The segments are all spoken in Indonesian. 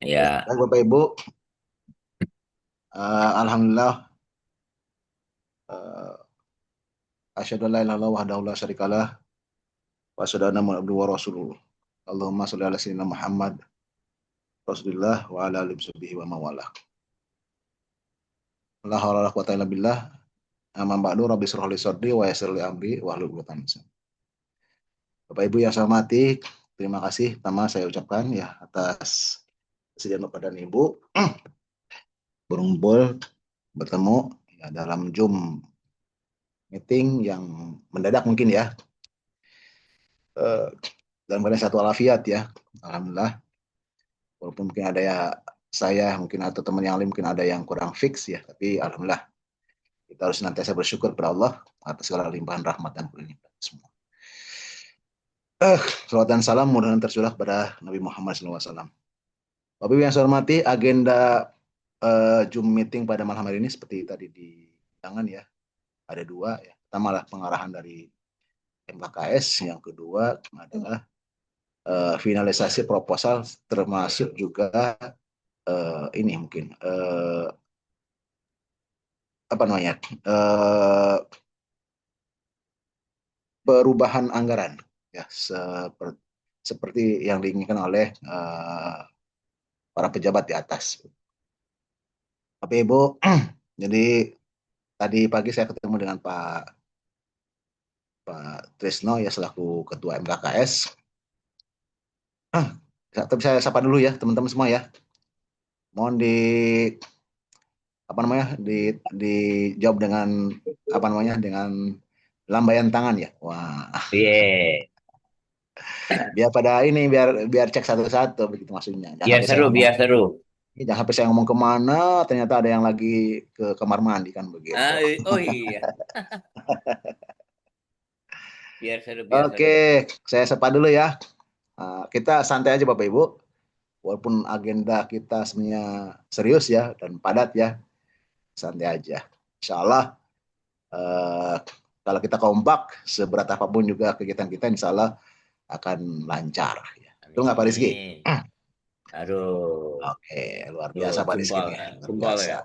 Ya, Baik Bapak Ibu, Alhamdulillah, uh, asyhadu an la ilaha illallah wahdahu la syarikalah wa asyhadu anna muhammadan abduhu wa rasuluh. Allahumma sholli ala sayyidina Muhammad Rasulillah wa ala alihi washabihi wa mawalah. La haula wala quwata illa billah. Amma ba'du, rabbi shrah li sadri wa yassir li amri wahlul 'uqdatam min lisani. Bapak Ibu yang saya hormati, terima kasih pertama saya ucapkan ya atas kesediaan Bapak dan Ibu berkumpul bertemu ya, dalam Zoom meeting yang mendadak mungkin ya. Eh, dalam keadaan satu walafiat ya. Alhamdulillah. Walaupun mungkin ada ya saya mungkin atau teman yang lain mungkin ada yang kurang fix ya, tapi alhamdulillah kita harus senantiasa bersyukur kepada Allah atas segala limpahan rahmat dan kurnia semua. Salawat dan salam mudah-mudahan tercurah kepada Nabi Muhammad SAW. Bapak Ibu yang saya hormati, agenda Zoom meeting pada malam hari ini seperti tadi di tangan ya, ada dua ya. Pertama lah pengarahan dari MKKS, yang kedua adalah finalisasi proposal termasuk juga ini mungkin apa namanya perubahan anggaran ya seperti yang diinginkan oleh para pejabat di atas. Tapi Ibu, jadi tadi pagi saya ketemu dengan Pak Trisno ya selaku Ketua MKKS. Tapi saya sapa dulu ya teman-teman semua ya. Mohon di apa namanya dijawab dengan apa namanya dengan lambaian tangan ya. Wah, yeah. biar pada ini biar biar cek satu-satu begitu maksudnya. Jangan Biar sampai saya seru, ngomong biar seru. jangan sampai saya ngomong kemana ternyata ada yang lagi ke kamar mandi kan begitu. Oh iya, biar seru, biar Oke, seru. saya sapa dulu ya. Kita santai aja Bapak Ibu. Walaupun agenda kita sebenarnya serius ya dan padat ya, santai aja. Insya Allah eh, kalau kita kompak, seberat apapun juga kegiatan kita, insya Allah akan lancar. Ya. Betul nggak Pak Rizky? Amin. Aduh, Oke, luar tuh biasa Pak Rizky jempol, nih, luar jempol biasa. ya.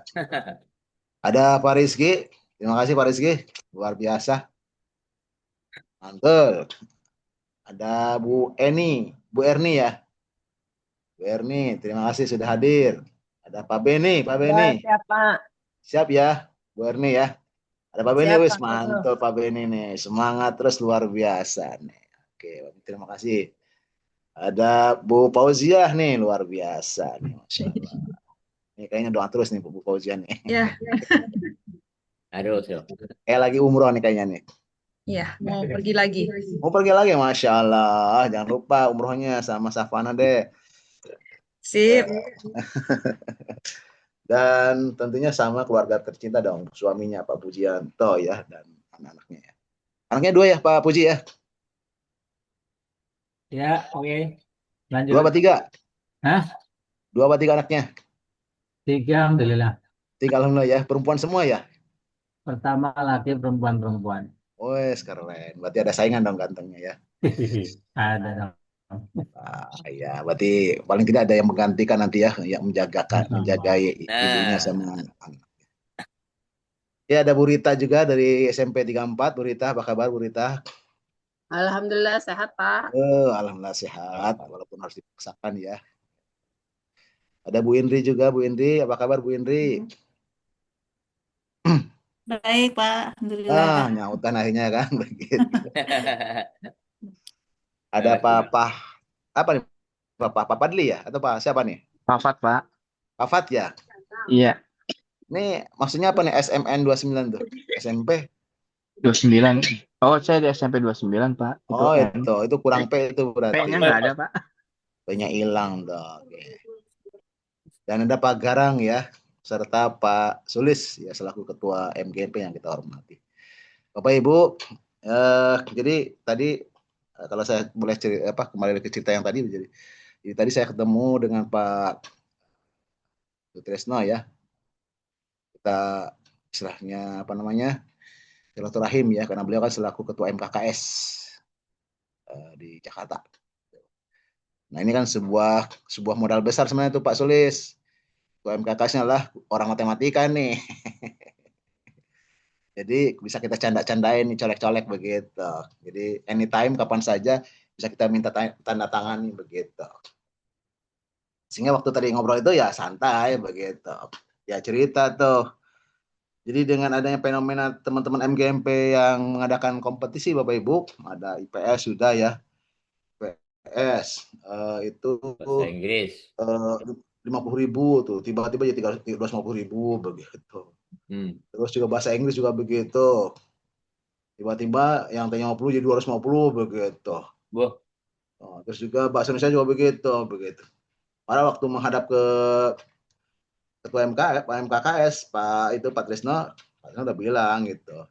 Ada Pak Rizky, terima kasih Pak Rizky, luar biasa, mantul. Ada Bu Eni, Bu Erni ya, Bu Erni, terima kasih sudah hadir. Ada Pak Beni, Pak Ya, Beni, siap Pak. siap ya, Bu Erni ya. Ada Pak Beni, Siap wis Kang Emil. mantul Pak Beni nih, semangat terus luar biasa nih. Oke, terima kasih. Ada Bu Fauziah nih, luar biasa nih, Masya Allah. Ini kayaknya doa terus nih Bu Fauziah nih. Ya, Aduh, tuh. Lagi umroh nih kayaknya nih. ya, mau pergi lagi. Mau pergi lagi, Masya Allah. Jangan lupa umrohnya sama Safana deh. Sip. Eh, Dan tentunya sama keluarga tercinta dong, suaminya Pak Pujianto ya, dan anak-anaknya ya. Anaknya dua ya Pak Puji ya? Ya, oke. Dua Lanjut. apa tiga? Hah? Dua apa tiga anaknya? Tiga, alhamdulillah. Tiga alhamdulillah ya, perempuan semua ya? Pertama laki, perempuan-perempuan. Wes keren, berarti ada saingan dong gantengnya ya. Ada dong. Ya, berarti paling tidak ada yang menggantikan nanti ya, yang menjaga ibunya Nah, sama anak. Ya, ada Bu Rita juga dari SMP 34. Bu Rita, apa kabar Bu Rita? Alhamdulillah sehat Pak. Alhamdulillah sehat, walaupun harus dipaksakan ya. Ada Bu Indri juga, Bu Indri, apa kabar Bu Indri? Baik, Pak. Alhamdulillah. Nyautan akhirnya kan begitu. Ada bagus. apa nih? Pak Padli ya? Atau Pak siapa nih? Wafat, Pak. Pak Fat ya? Iya, Ini maksudnya apa nih SMN 29 tuh? SMP? 29. Oh, saya di SMP 29, Pak. Itu Oh N. itu kurang P itu berarti. P-nya nggak ada, Pak. P-nya hilang dong. Oke. Dan ada Pak Garang ya, serta Pak Sulis ya selaku Ketua MGP yang kita hormati. Bapak Ibu, jadi tadi kalau saya boleh cerita, kembali ke cerita yang tadi, jadi tadi saya ketemu dengan Pak Tresno ya, kita istilahnya apa namanya silaturahim ya, karena beliau kan selaku Ketua MKKS di Jakarta. Nah, ini kan sebuah modal besar sebenarnya tuh Pak Sulis. UMKK-nya lah orang matematika nih. Jadi bisa kita canda-candain nih, colek-colek begitu. Jadi anytime kapan saja bisa kita minta tanda tangan nih begitu. Sehingga waktu tadi ngobrol itu ya santai begitu. Ya cerita tuh. Jadi dengan adanya fenomena teman-teman MGMP yang mengadakan kompetisi Bapak Ibu, ada IPS sudah ya. IPS itu Bahasa Inggris. 50.000 tuh, tiba-tiba jadi 350.000 begitu. Terus juga bahasa Inggris juga begitu. Tiba-tiba yang tanya 50 jadi 250 begitu. Boh, Terus juga bahasa Indonesia juga begitu. Pada waktu menghadap ke ketua MKKS, Pak Trisno udah bilang gitu.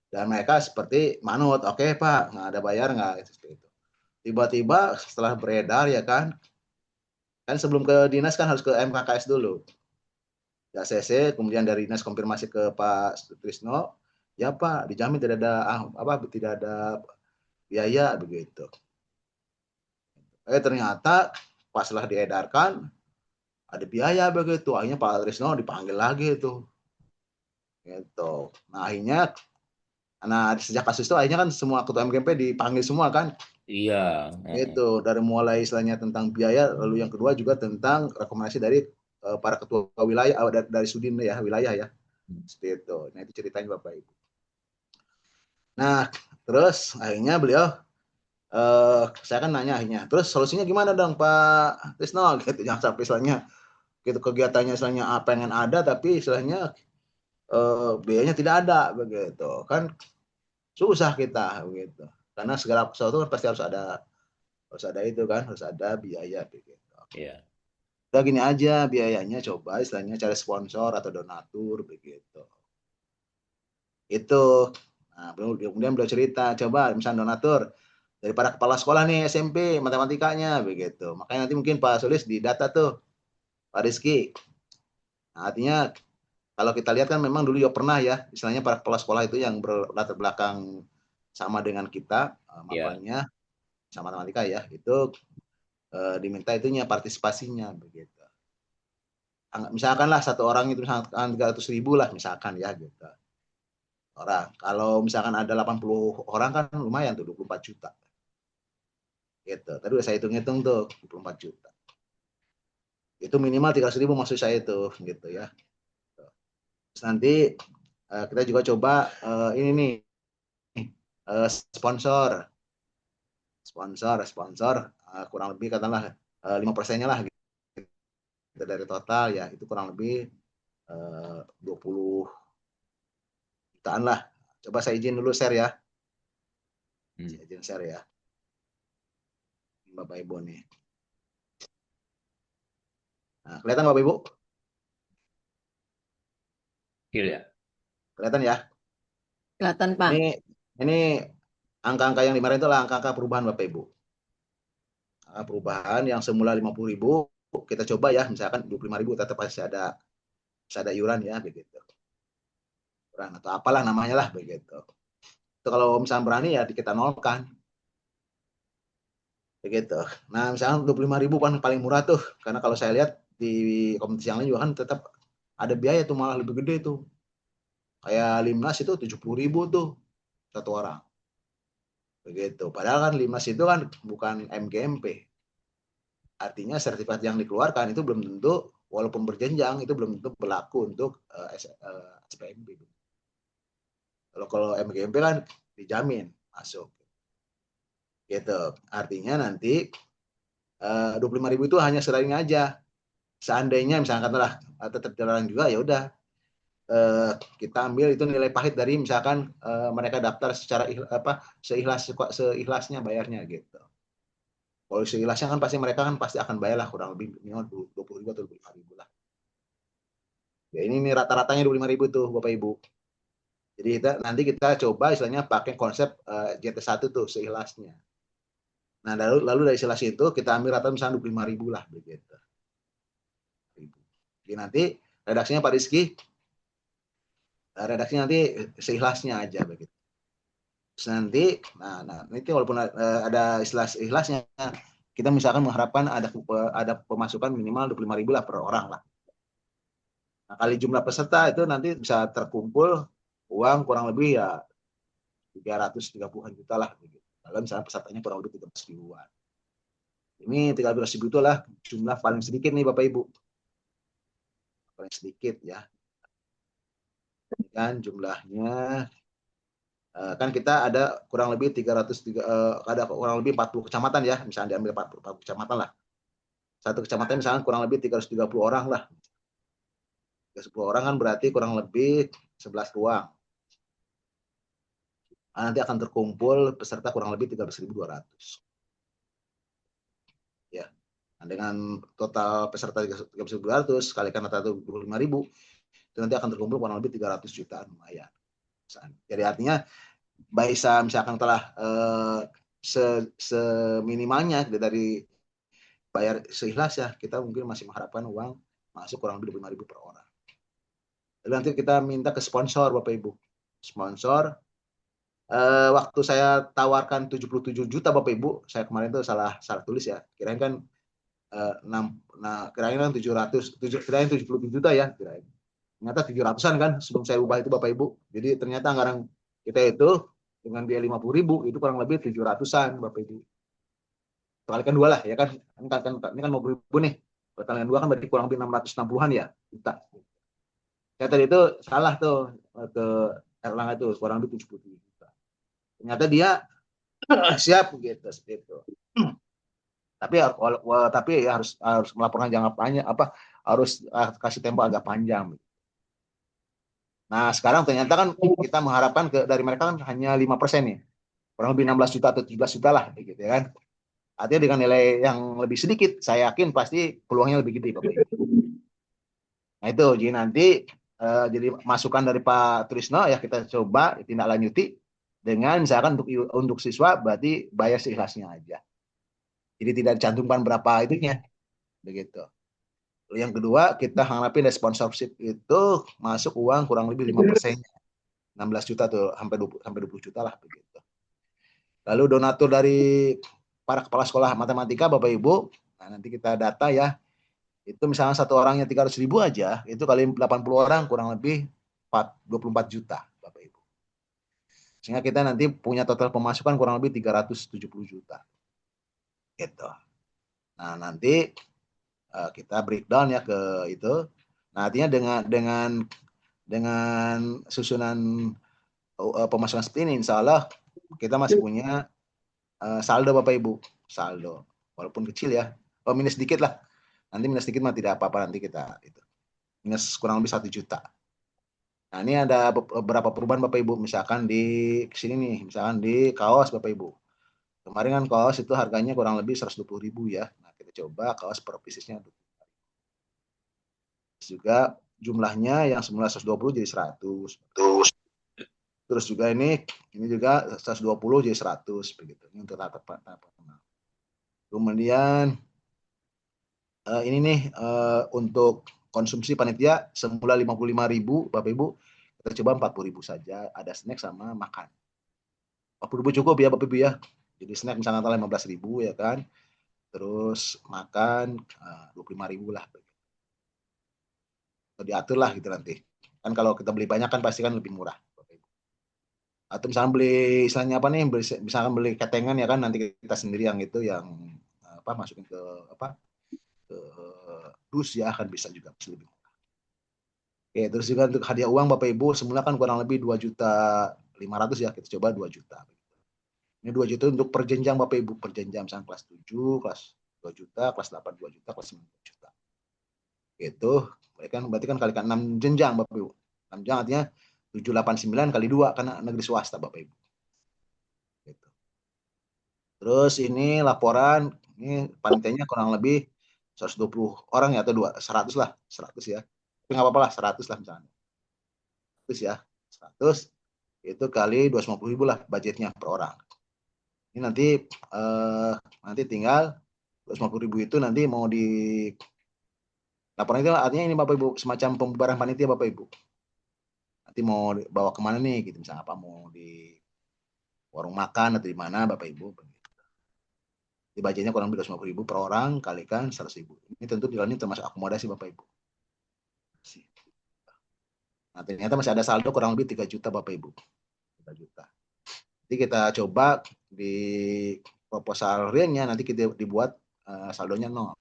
Dan mereka seperti manut, oke Pak, nggak ada bayar nggak seperti itu. Tiba-tiba setelah beredar ya kan sebelum ke dinas kan harus ke MKKS dulu. Di ACC, kemudian dari dinas konfirmasi ke Pak Trisno, ya Pak, dijamin tidak ada biaya begitu. Ternyata pas setelah diedarkan ada biaya begitu, akhirnya Pak Trisno dipanggil lagi itu. Gitu. Nah, akhirnya sejak kasus itu akhirnya kan semua ketua MGMP dipanggil semua kan. iya. Itu dari mulai istilahnya tentang biaya, lalu yang kedua juga tentang rekomendasi dari para ketua wilayah dari Sudin ya wilayah ya. Seperti itu. Nah, itu ceritanya Bapak Ibu. Nah, terus akhirnya beliau saya kan nanya akhirnya, terus solusinya gimana dong Pak Trisno gitu, jangan sampai istilahnya gitu kegiatannya istilahnya pengen ada tapi istilahnya biayanya tidak ada begitu kan, susah kita begitu, karena segala sesuatu kan pasti harus ada itu kan, harus ada biaya begitu. Iya. Udah gini aja biayanya, coba istilahnya cari sponsor atau donatur begitu. Itu. Nah, kemudian beliau cerita, coba misalnya donatur daripada kepala sekolah nih SMP matematikanya begitu. Makanya nanti mungkin Pak Sulis di data tuh Pak Rizky. Nah, artinya kalau kita lihat kan memang dulu ya pernah ya istilahnya para kepala sekolah itu yang berlatar belakang sama dengan kita mapalannya sama matematika ya, itu diminta itunya partisipasinya begitu. Misalkan lah satu orang itu misalkan 300.000 lah misalkan ya gitu. Orang kalau misalkan ada 80 orang kan lumayan tuh 24 juta. Gitu. Tadi udah saya hitung-hitung tuh 24 juta. Itu minimal 300.000 maksud saya itu gitu ya. Terus nanti kita juga coba ini nih sponsor kurang lebih katakanlah 5%-nya lah gitu. Dari total ya itu kurang lebih 20 jutaan lah. Coba saya izin dulu share ya. Saya izin share ya. Bapak Ibu nih. Nah, kelihatan Bapak Ibu? Iya. Kelihatan ya? Kelihatan Pak. Ini angka-angka yang dimarahin itu adalah angka-angka perubahan Bapak Ibu. Angka perubahan yang semula 50.000 kita coba ya, misalkan 25.000 tetap pasti ada iuran ya begitu. Iuran atau apalah namanya lah begitu. Itu kalau misalnya berani ya kita nolkan. Begitu. Nah, misalnya 25.000 kan paling murah tuh, karena kalau saya lihat di kompetisi yang lain juga kan tetap ada biaya tuh, malah lebih gede tuh. Kayak Limnas itu 70.000 tuh satu orang. Begitu. Padahal kan Limnas itu kan bukan MGMP. Artinya sertifikat yang dikeluarkan itu belum tentu, walaupun berjenjang itu belum tentu berlaku untuk SPMB. Kalau MGMP kan dijamin masuk. Gitu. Artinya nanti 25.000 itu hanya sering aja. Seandainya misalkan katakanlah tetap jalan juga ya udah kita ambil itu nilai pahit dari misalkan mereka daftar secara seikhlasnya bayarnya gitu. Kalau seikhlasnya kan mereka pasti akan bayar lah kurang lebih minimal 20.000 atau 25.000 lah. Ya ini rata-ratanya 25.000 tuh Bapak Ibu. Jadi nanti kita coba istilahnya pakai konsep JT1 tuh seikhlasnya. Nah lalu dari seikhlas itu kita ambil rata misalnya 25.000 lah begitu. Jadi nanti redaksinya Pak Rizky, redaksinya nanti seikhlasnya aja begitu. Terus nanti, nah nanti walaupun ada ikhlasnya, kita misalkan mengharapkan ada pemasukan minimal 25.000 lah per orang lah. Nah, kali jumlah peserta itu nanti bisa terkumpul uang kurang lebih ya 330-an juta lah. Kalau misalnya pesertanya kurang lebih 13 ribuan. Ini 13 ribu itulah jumlah paling sedikit nih Bapak Ibu. Paling sedikit ya. Ini kan jumlahnya kan kita ada kurang lebih 303 ada kurang lebih 40 kecamatan ya, misalnya diambil 40 kecamatan lah. Satu kecamatan misalnya kurang lebih 330 orang lah. 310 orang kan berarti kurang lebih 11 ruang. Nah, nanti akan terkumpul peserta kurang lebih 13.200. Ya. Nah, dengan total peserta 13.200 kalikan rata 25.000 itu nanti akan terkumpul kurang lebih 300 jutaan lumayan. Jadi artinya Baisa misalkan telah seminimalnya dari bayar seikhlas ya, kita mungkin masih mengharapkan uang masuk kurang lebih 25.000 per orang. Lalu nanti kita minta ke sponsor Bapak Ibu. Sponsor waktu saya tawarkan 77 juta Bapak Ibu, saya kemarin itu salah tulis ya. Kirain kan kirain kan 77 juta ya, kirain. Ternyata 700-an kan sebelum saya ubah itu Bapak Ibu. Jadi ternyata anggaran kita itu dengan biaya 50.000 itu kurang lebih 700-an Bapak Ibu. Kalikan 2 lah ya kan. Ini kan 50.000 nih. Kalikan 2 kan berarti kurang lebih 660-an ya juta. Saya tadi itu salah tuh ke Erlangga itu kurang lebih 77 juta. Ternyata dia siap gitu seperti itu. Tapi ya harus melaporkan jangka panjang harus kasih tempo agak panjang. Nah, sekarang ternyata kan kita mengharapkan dari mereka kan hanya 5% nih. Kurang lebih 16 juta atau 17 juta lah gitu ya kan. Artinya dengan nilai yang lebih sedikit, saya yakin pasti peluangnya lebih gede Bapak Ibu. Nah itu, jadi nanti jadi masukan dari Pak Trisno ya kita coba ditindaklanjuti dengan misalkan untuk siswa berarti bayar seikhlasnya aja. Jadi tidak dicantumkan berapa itunya, begitu. Yang kedua kita harapin dari sponsorship itu masuk uang kurang lebih 5%, 16 juta tuh sampai 20 juta lah begitu. Lalu donatur dari para kepala sekolah matematika Bapak Ibu, nah nanti kita data ya. Itu misalnya satu orangnya 300.000 aja, itu kali 80 orang kurang lebih 24 juta Bapak Ibu. Sehingga kita nanti punya total pemasukan kurang lebih 370 juta. Gitu. Nah, nanti kita breakdown ya ke itu. Nah, artinya dengan susunan pemasukan seperti ini, insya Allah kita masih punya saldo Bapak Ibu. Saldo. Walaupun kecil ya. Minus sedikit lah. Nanti minus sedikit mah tidak apa-apa nanti kita itu. Minus kurang lebih 1 juta. Nah, ini ada beberapa perubahan Bapak Ibu. Misalkan di sini nih, misalkan di kaos Bapak Ibu. Kemarin kan kaos itu harganya kurang lebih 120.000 ya. Nah, kita coba kaos per piecesnya. Juga jumlahnya yang semula 120 jadi 100. Terus juga ini juga 120 jadi 100 begitu. Ini untuk tahap pertama. Kemudian ini nih untuk konsumsi panitia semula 55.000 Bapak Ibu, kita coba 40.000 saja, ada snack sama makan. 40.000 cukup ya Bapak Ibu ya. Jadi snack misalnya 15.000 ya kan. Terus makan 25.000 lah. Diatur lah gitu nanti. Kan kalau kita beli banyak kan pasti kan lebih murah. Bapak Ibu. Atau misalnya beli istilahnya apa nih, misalkan beli ketengan ya kan nanti kita sendiri yang itu yang masukin ke dus ya kan bisa juga lebih murah. Oke, terus juga untuk hadiah uang Bapak Ibu semula kan kurang lebih 2.500.000 ya, kita coba 2 juta. Ini 2 juta untuk per jenjang Bapak Ibu, per jenjang misalnya kelas 7, kelas 2 juta, kelas 8 2 juta, kelas 9 juta. Gitu, berarti kan kalikan 6 jenjang Bapak Ibu. 6 jenjang artinya 789 kali 2 karena negeri swasta Bapak Ibu. Gitu. Terus ini laporan, ini panitianya kurang lebih 120 orang ya atau 100 lah, 100 ya. Tapi nggak apa-apa lah, 100 lah misalnya. 100 ya, 100 itu kali 250.000 lah budgetnya per orang. Ini nanti tinggal 250.000 itu nanti mau di laporan itu artinya ini Bapak Ibu semacam pembubaran panitia Bapak Ibu. Nanti mau bawa kemana nih gitu misalnya apa mau di warung makan atau di mana Bapak Ibu. Di budgetnya kurang lebih 250.000 per orang, kalikan 100.000. Ini tentu di dalamnya termasuk akomodasi Bapak Ibu. Nah, ternyata masih ada saldo kurang lebih 3 juta Bapak Ibu. 3 juta. Jadi kita coba di proposal realnya nanti kita dibuat saldonya 0.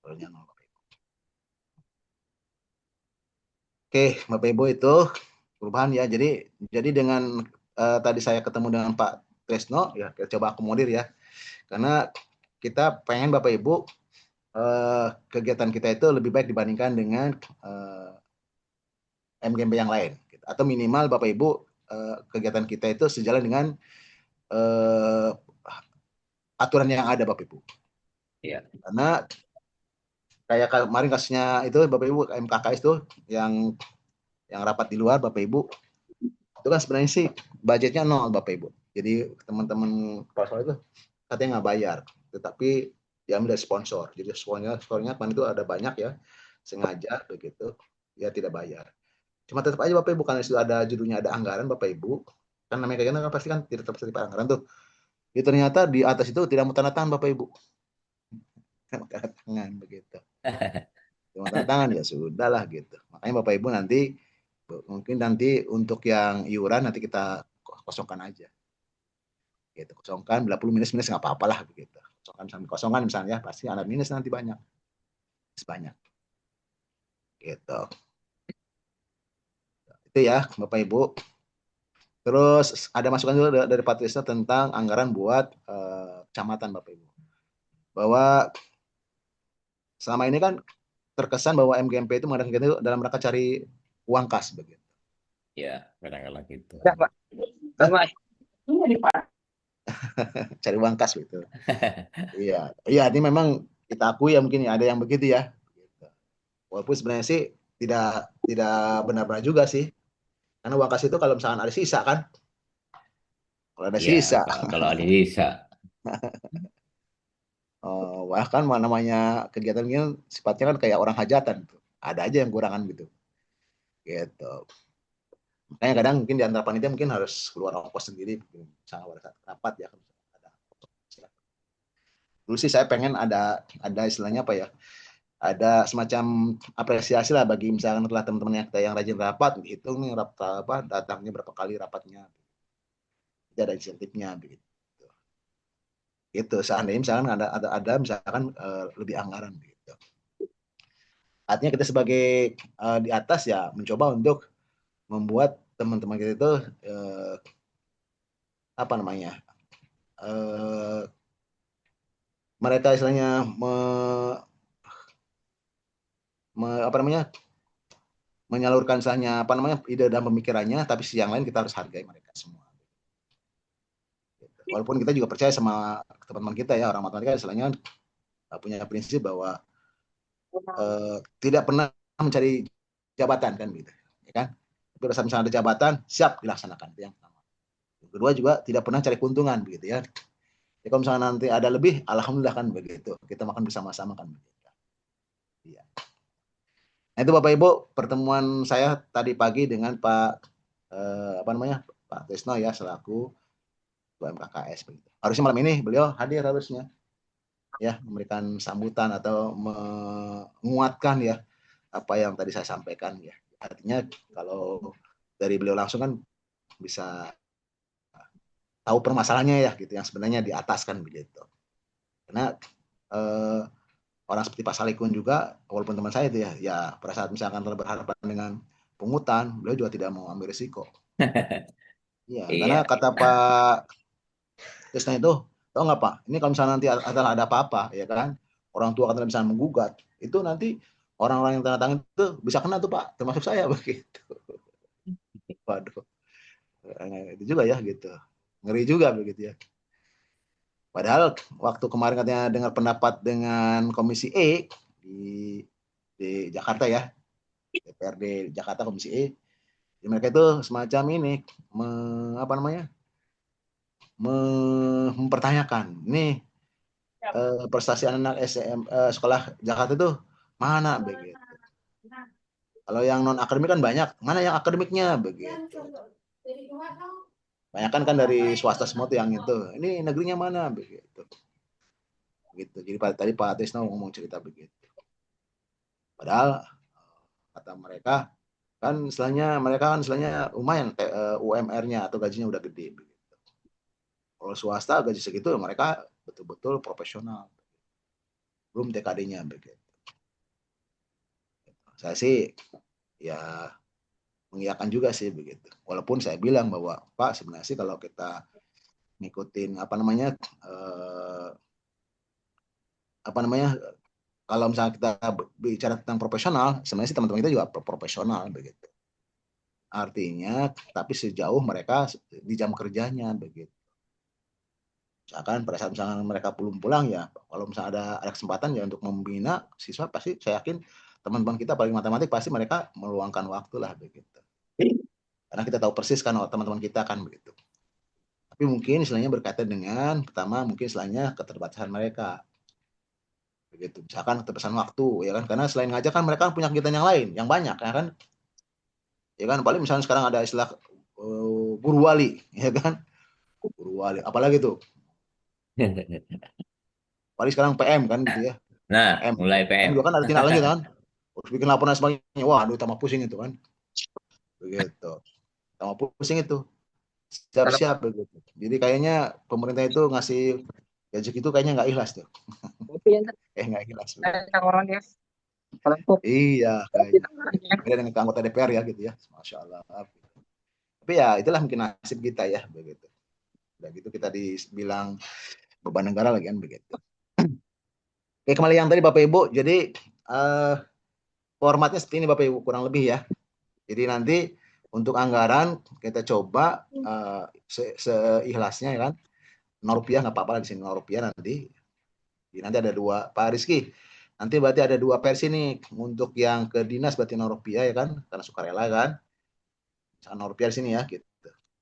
Saldonya 0 Bapak Ibu. Oke, Bapak Ibu itu perubahan ya. Jadi dengan tadi saya ketemu dengan Pak Tresno ya, kita coba akomodir ya. Karena kita pengen Bapak Ibu kegiatan kita itu lebih baik dibandingkan dengan MGMP yang lain. Atau minimal Bapak Ibu kegiatan kita itu sejalan dengan aturan yang ada Bapak Ibu. Iya. Karena kayak kemarin kasusnya itu Bapak Ibu MKKS itu yang rapat di luar Bapak Ibu itu kan sebenarnya sih budgetnya 0 Bapak Ibu. Jadi teman-teman pasal itu katanya nggak bayar, tetapi diambil dari sponsor. Jadi sponsornya kemarin itu ada banyak ya, sengaja begitu ya tidak bayar. Cuma tetap aja Bapak Ibu karena itu ada judulnya ada anggaran Bapak Ibu, kan namanya kayak kan pasti kan tidak tersedia anggaran tuh. Jadi ternyata di atas itu tidak mau tanda tangan Bapak Ibu. Tanda tangan begitu. Cuma tanda tangan ya sudahlah gitu. Makanya Bapak Ibu nanti mungkin nanti untuk yang iuran nanti kita kosongkan aja. Gitu, kosongkan bila perlu minus nggak apa-apalah begitu. Kosongkan misalnya pasti ada minus nanti banyak. Banyak. Gitu. Itu ya Bapak Ibu. Terus ada masukan juga dari Pak Trisno tentang anggaran buat kecamatan Bapak Ibu. Bahwa selama ini kan terkesan bahwa MGMP itu mengadakan itu dalam rangka cari uang kas begitu. Ya, kadang-kadang gitu. Ya, Pak. Cari uang kas gitu. Iya, ini memang kita akui ya mungkin ada yang begitu ya. Walaupun sebenarnya sih tidak benar-benar juga sih. Karena uang kas itu kalau misalkan ada sisa kan. Kalau ada Ya, sisa. kalau ada sisa. Bahkan namanya kegiatan ini sifatnya kan kayak orang hajatan. Ada aja yang kurangan gitu. Gitu. Makanya kadang mungkin di antara panitia mungkin harus keluar ongkos sendiri. Misalnya pada saat rapat ya. Dulu sih saya pengen ada istilahnya apa ya. Ada semacam apresiasi lah bagi misalkan telah teman-teman yang rajin rapat, hitung nih datangnya berapa kali rapatnya. Jadi ada insentifnya begitu. Gitu. Seandainya misalkan ada misalkan lebih anggaran gitu. Artinya kita sebagai di atas ya mencoba untuk membuat teman-teman kita itu apa namanya? Mereka istilahnya menyalurkan misalnya ide dan pemikirannya, tapi sisi yang lain kita harus hargai mereka semua. Walaupun kita juga percaya sama teman-teman kita ya, orang matematika istilahnya punya prinsip bahwa tidak pernah mencari jabatan kan gitu, ya kan? Tapi pada saat misalnya ada jabatan siap dilaksanakan itu yang pertama. Yang kedua juga tidak pernah cari keuntungan begitu ya. Jadi kalau misalnya nanti ada lebih, alhamdulillah kan begitu. Kita makan bersama-sama kan begitu. Iya. Nah itu Bapak Ibu pertemuan saya tadi pagi dengan Pak Pak Trisno ya selaku Ketua MKKS begitu. Harusnya malam ini beliau hadir harusnya ya memberikan sambutan atau menguatkan ya apa yang tadi saya sampaikan ya. Artinya kalau dari beliau langsung kan bisa tahu permasalahannya ya gitu yang sebenarnya di atas kan begitu. Karena orang seperti Pak Salikun juga walaupun teman saya itu ya pada saat misalkan telah berhadapan dengan pungutan beliau juga tidak mau ambil risiko. Iya, karena kata Pak Tisna itu tahu nggak Pak? Ini kalau misalnya nanti ada apa-apa ya kan orang tua kan bisa menggugat itu nanti orang-orang yang tanda tangan itu bisa kena tuh Pak termasuk saya begitu. Waduh, itu juga ya gitu. Ngeri juga begitu ya. Padahal waktu kemarin katanya dengar pendapat dengan Komisi E di Jakarta ya, DPRD Jakarta Komisi E, mereka itu semacam ini mempertanyakan nih prestasi anak sekolah Jakarta itu mana begitu. Kalau yang non akademik kan banyak, mana yang akademiknya begitu. Banyak kan dari swasta semua tuh yang itu. Ini negerinya mana begitu. Gitu. Jadi tadi Pak Trisno ngomong cerita begitu. Padahal kata mereka kan mereka kan istilahnya lumayan UMR-nya atau gajinya udah gede. Begitu. Kalau swasta gaji segitu mereka betul-betul profesional. Belum TKD-nya begitu. Saya sih ya mengiyakan juga sih begitu. Walaupun saya bilang bahwa Pak sebenarnya sih kalau kita ngikutin kalau misalnya kita bicara tentang profesional, sebenarnya sih teman-teman kita juga profesional begitu. Artinya, tapi sejauh mereka di jam kerjanya begitu. Misalkan pada saat misalnya mereka belum pulang ya, kalau misalnya ada kesempatan ya untuk membina siswa, pasti saya yakin teman-teman kita paling matematik pasti mereka meluangkan waktu lah begitu. Karena kita tahu persis kan teman-teman kita kan begitu. Tapi mungkin istilahnya berkaitan dengan pertama mungkin istilahnya keterbatasan mereka. Begitu. Misalkan keterbatasan waktu ya kan, karena selain ngajar kan mereka punya kegiatan yang lain, yang banyak ya kan. Ya kan paling misalnya sekarang ada istilah guru wali ya kan. Guru wali apalagi tuh. Paling sekarang PM kan gitu ya. Nah, PM. mulai PM PM. juga kan ada tindak lanjut kan. Harus bikin laporan dan sebagainya. Wah, aduh tambah pusing itu kan. Begitu. Tambah pusing itu. Siap-siap begitu. Jadi kayaknya pemerintah itu ngasih gaji itu kayaknya nggak ikhlas tuh. Nggak ikhlas. Iya, kayaknya. Beda dengan anggota DPR ya gitu ya. Masya Allah. Tapi ya itulah mungkin nasib kita ya begitu. Udah gitu kita dibilang beban negara lagi kan begitu. Oke, kembali yang tadi Bapak Ibu. Jadi formatnya seperti ini Bapak Ibu kurang lebih ya. Jadi nanti untuk anggaran kita coba seikhlasnya ya kan. 0 rupiah nggak apa-apa di sini 0 rupiah nanti. Jadi nanti ada dua Pak Rizky. Nanti berarti ada dua versi nih untuk yang ke dinas berarti 0 rupiah ya kan karena sukarela kan. Misalkan 0 rupiah di sini ya gitu.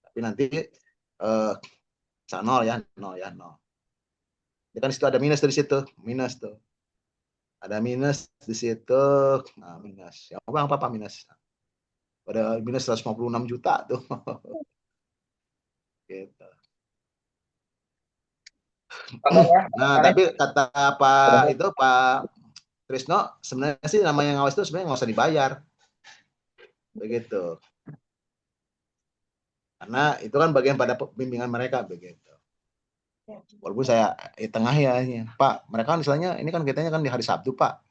Tapi nanti 0 ya 0 ya 0. Ya kan di situ ada minus dari situ minus tuh. Ada minus di situ. Nah, minus. Ya apa minus? Ada minus 156 juta tuh. Gitu. Nah, tapi kata Pak Trisno, sebenarnya sih namanya ngawas itu sebenarnya nggak usah dibayar. Begitu. Karena itu kan bagian pada bimbingan mereka begitu. Walaupun saya tengah ya, Pak, mereka kan misalnya ini kan kitanya kan di hari Sabtu, Pak.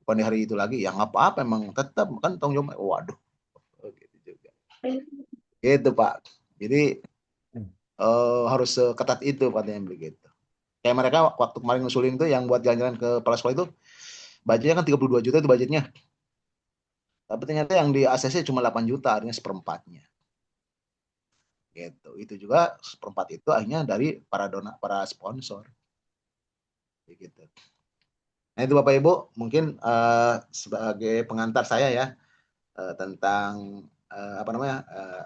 Bukan di hari itu lagi, ya nggak apa-apa, emang tetap kan tanggung jawab. Waduh, gitu juga. Gitu Pak. Jadi harus seketat itu katanya begitu. Kayak mereka waktu kemarin ngusulin itu yang buat jalan-jalan ke kepala sekolah itu budgetnya kan 32 juta itu budgetnya. Tapi ternyata yang di ACC cuma 8 juta, artinya seperempatnya. Gitu. Itu juga seperempat itu akhirnya dari para sponsor. Begitu. Nah itu Bapak Ibu mungkin sebagai pengantar saya ya tentang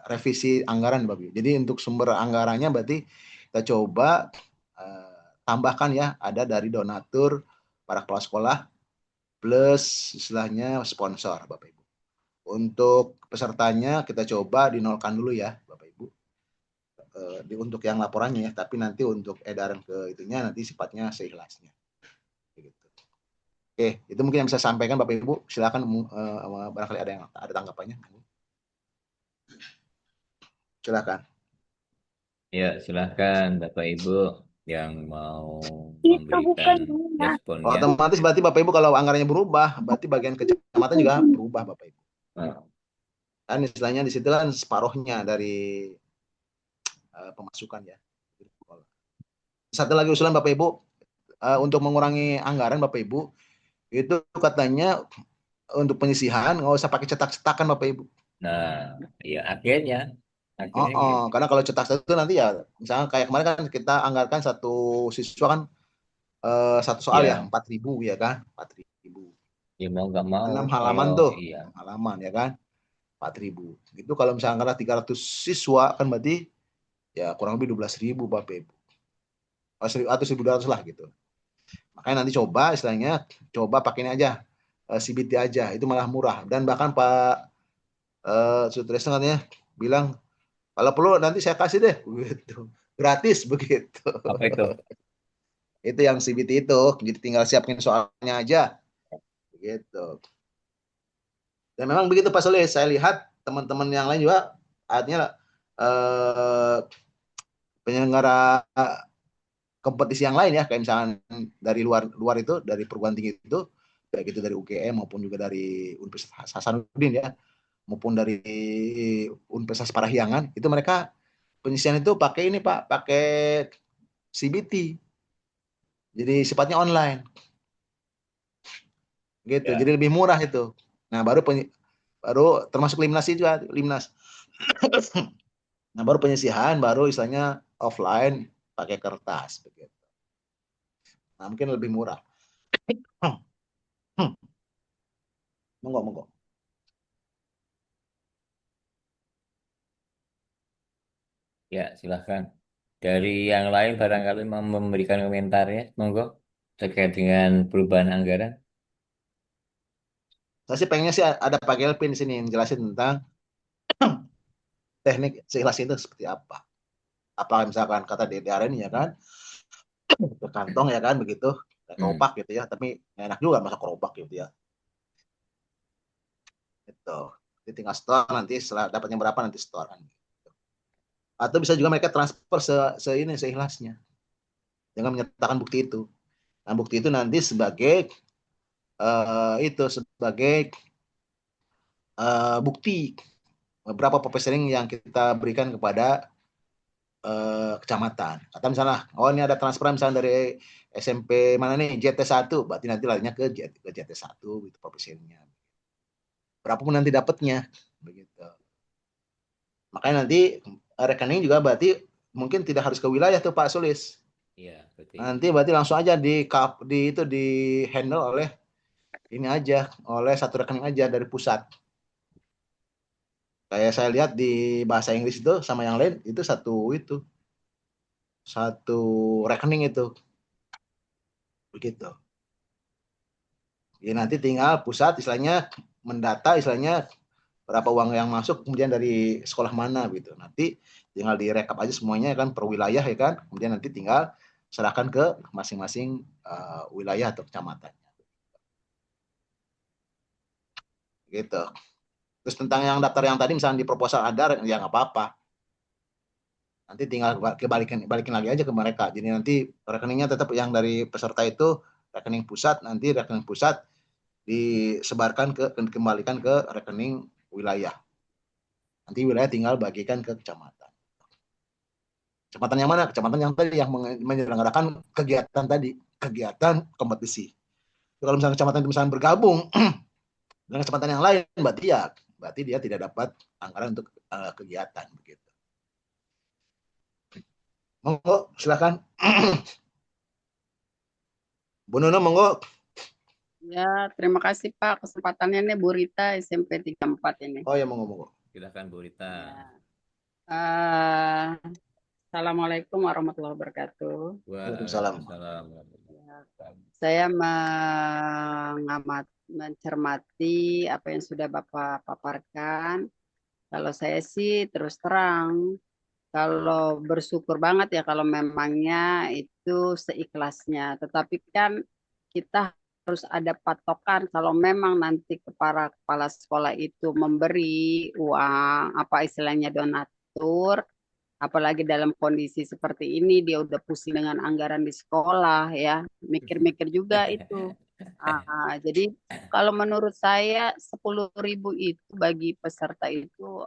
revisi anggaran Bapak Ibu. Jadi untuk sumber anggarannya berarti kita coba tambahkan ya ada dari donatur para kepala sekolah plus istilahnya sponsor Bapak Ibu. Untuk pesertanya kita coba dinolkan dulu ya Bapak Ibu. Untuk yang laporannya ya, tapi nanti untuk edaran ke itunya nanti sifatnya seikhlasnya. Begitu. Oke, itu mungkin yang bisa sampaikan Bapak Ibu. Silakan barangkali ada yang ada tanggapannya. Silakan. Ya, silakan Bapak Ibu yang mau memberikan responnya. Otomatis berarti Bapak Ibu kalau anggarannya berubah, berarti bagian kecamatan juga berubah Bapak Ibu. Kan istilahnya di situ kan separuhnya dari pemasukan ya. Satu lagi usulan Bapak Ibu untuk mengurangi anggaran Bapak Ibu itu katanya untuk penyisihan nggak usah pakai cetak-cetakan Bapak Ibu. Nah, ya akhirnya karena kalau cetak itu nanti ya misalnya kayak kemarin kan kita anggarkan satu siswa kan satu soal ya 4.000 ya kan 4.000. Ya mau nggak mau. 6 halaman tuh. Iya. 6 halaman ya kan 4.000. Itu kalau misalnya anggaran 300 siswa kan berarti ya kurang lebih 12.000 Bapak Ibu. Atau 1.200 lah gitu. Makanya nanti coba istilahnya coba pakai ini aja CBT aja itu malah murah dan bahkan Pak Sutrisno katanya bilang kalau perlu nanti saya kasih deh gitu gratis begitu. Apa itu? Itu yang CBT itu. Jadi tinggal siapin soalnya aja. Gitu. Dan memang begitu Pak Soleh. Saya lihat teman-teman yang lain juga artinya eh, penyelenggara kompetisi yang lain ya, kayak misalnya dari luar luar itu, dari perguruan tinggi itu, baik itu dari UGM maupun juga dari Universitas Hasanuddin ya, maupun dari Universitas Parahyangan, itu mereka penyisian itu pakai ini Pak, pakai CBT. Jadi sifatnya online gitu. Ya, Jadi lebih murah itu. Nah, baru termasuk Limnas juga, Limnas. Nah, baru penyisihan baru istilahnya offline pakai kertas begitu. Nah, mungkin lebih murah. Monggo, monggo. ya silahkan. Dari yang lain barangkali mau memberikan komentarnya, monggo terkait dengan perubahan anggaran. Saya sih pengennya sih ada Pak Gelvin di sini yang jelasin tentang teknik seikhlas itu seperti apa. Apa misalkan kata DDR ini ya kan, ke kantong ya kan begitu, Hmm. keropak gitu ya, tapi enak juga masak keropak gitu ya. Itu. Jadi tinggal store nanti setelah dapatnya berapa nanti store kan. Atau bisa juga mereka transfer se ini seikhlasnya dengan menyertakan bukti itu. Nah, bukti itu nanti sebagai itu sebagai bukti beberapa professoring yang kita berikan kepada kecamatan. Kata misalnya, oh ini ada transferan misalnya dari SMP mana nih JT1, berarti nanti larinya ke JT1 gitu profesinya. Berapapun nanti dapatnya begitu. Makanya nanti rekening juga berarti mungkin tidak harus ke wilayah tuh Pak Sulis. Iya, berarti. Nanti berarti langsung aja di handle oleh ini aja, oleh satu rekening aja dari pusat. Kayak saya lihat di bahasa Inggris itu sama yang lain itu satu rekening itu begitu. Ya nanti tinggal pusat istilahnya mendata istilahnya berapa uang yang masuk kemudian dari sekolah mana gitu. Nanti tinggal direkap aja semuanya kan per wilayah ya kan. Kemudian nanti tinggal serahkan ke masing-masing wilayah atau kecamatan gitu. Terus tentang yang daftar yang tadi misalnya di proposal ada ya nggak apa-apa. Nanti tinggal balikin lagi aja ke mereka. Jadi nanti rekeningnya tetap yang dari peserta itu rekening pusat, nanti rekening pusat disebarkan kembalikan ke rekening wilayah. Nanti wilayah tinggal bagikan ke kecamatan. Kecamatan yang mana? Kecamatan yang tadi yang menyelenggarakan kegiatan tadi, kegiatan kompetisi. Kalau misalnya kecamatan itu misalnya bergabung dengan kecamatan yang lain, berarti dia tidak dapat anggaran untuk kegiatan begitu. Monggo, silakan. Bu Nuno, monggo. Ya, terima kasih Pak kesempatannya nih Bu Rita SMP 34 ini. Oh ya, monggo, monggo. Silakan Bu Rita. Ya. Eh, Assalamualaikum warahmatullahi wabarakatuh. Waalaikumsalam. Saya mencermati apa yang sudah Bapak paparkan. Kalau saya sih terus terang, kalau bersyukur banget ya kalau memangnya itu seikhlasnya. Tetapi kan kita harus ada patokan kalau memang nanti kepala sekolah itu memberi uang, apa istilahnya donatur, apalagi dalam kondisi seperti ini dia udah pusing dengan anggaran di sekolah ya, mikir-mikir juga itu. Jadi kalau menurut saya 10.000 itu bagi peserta itu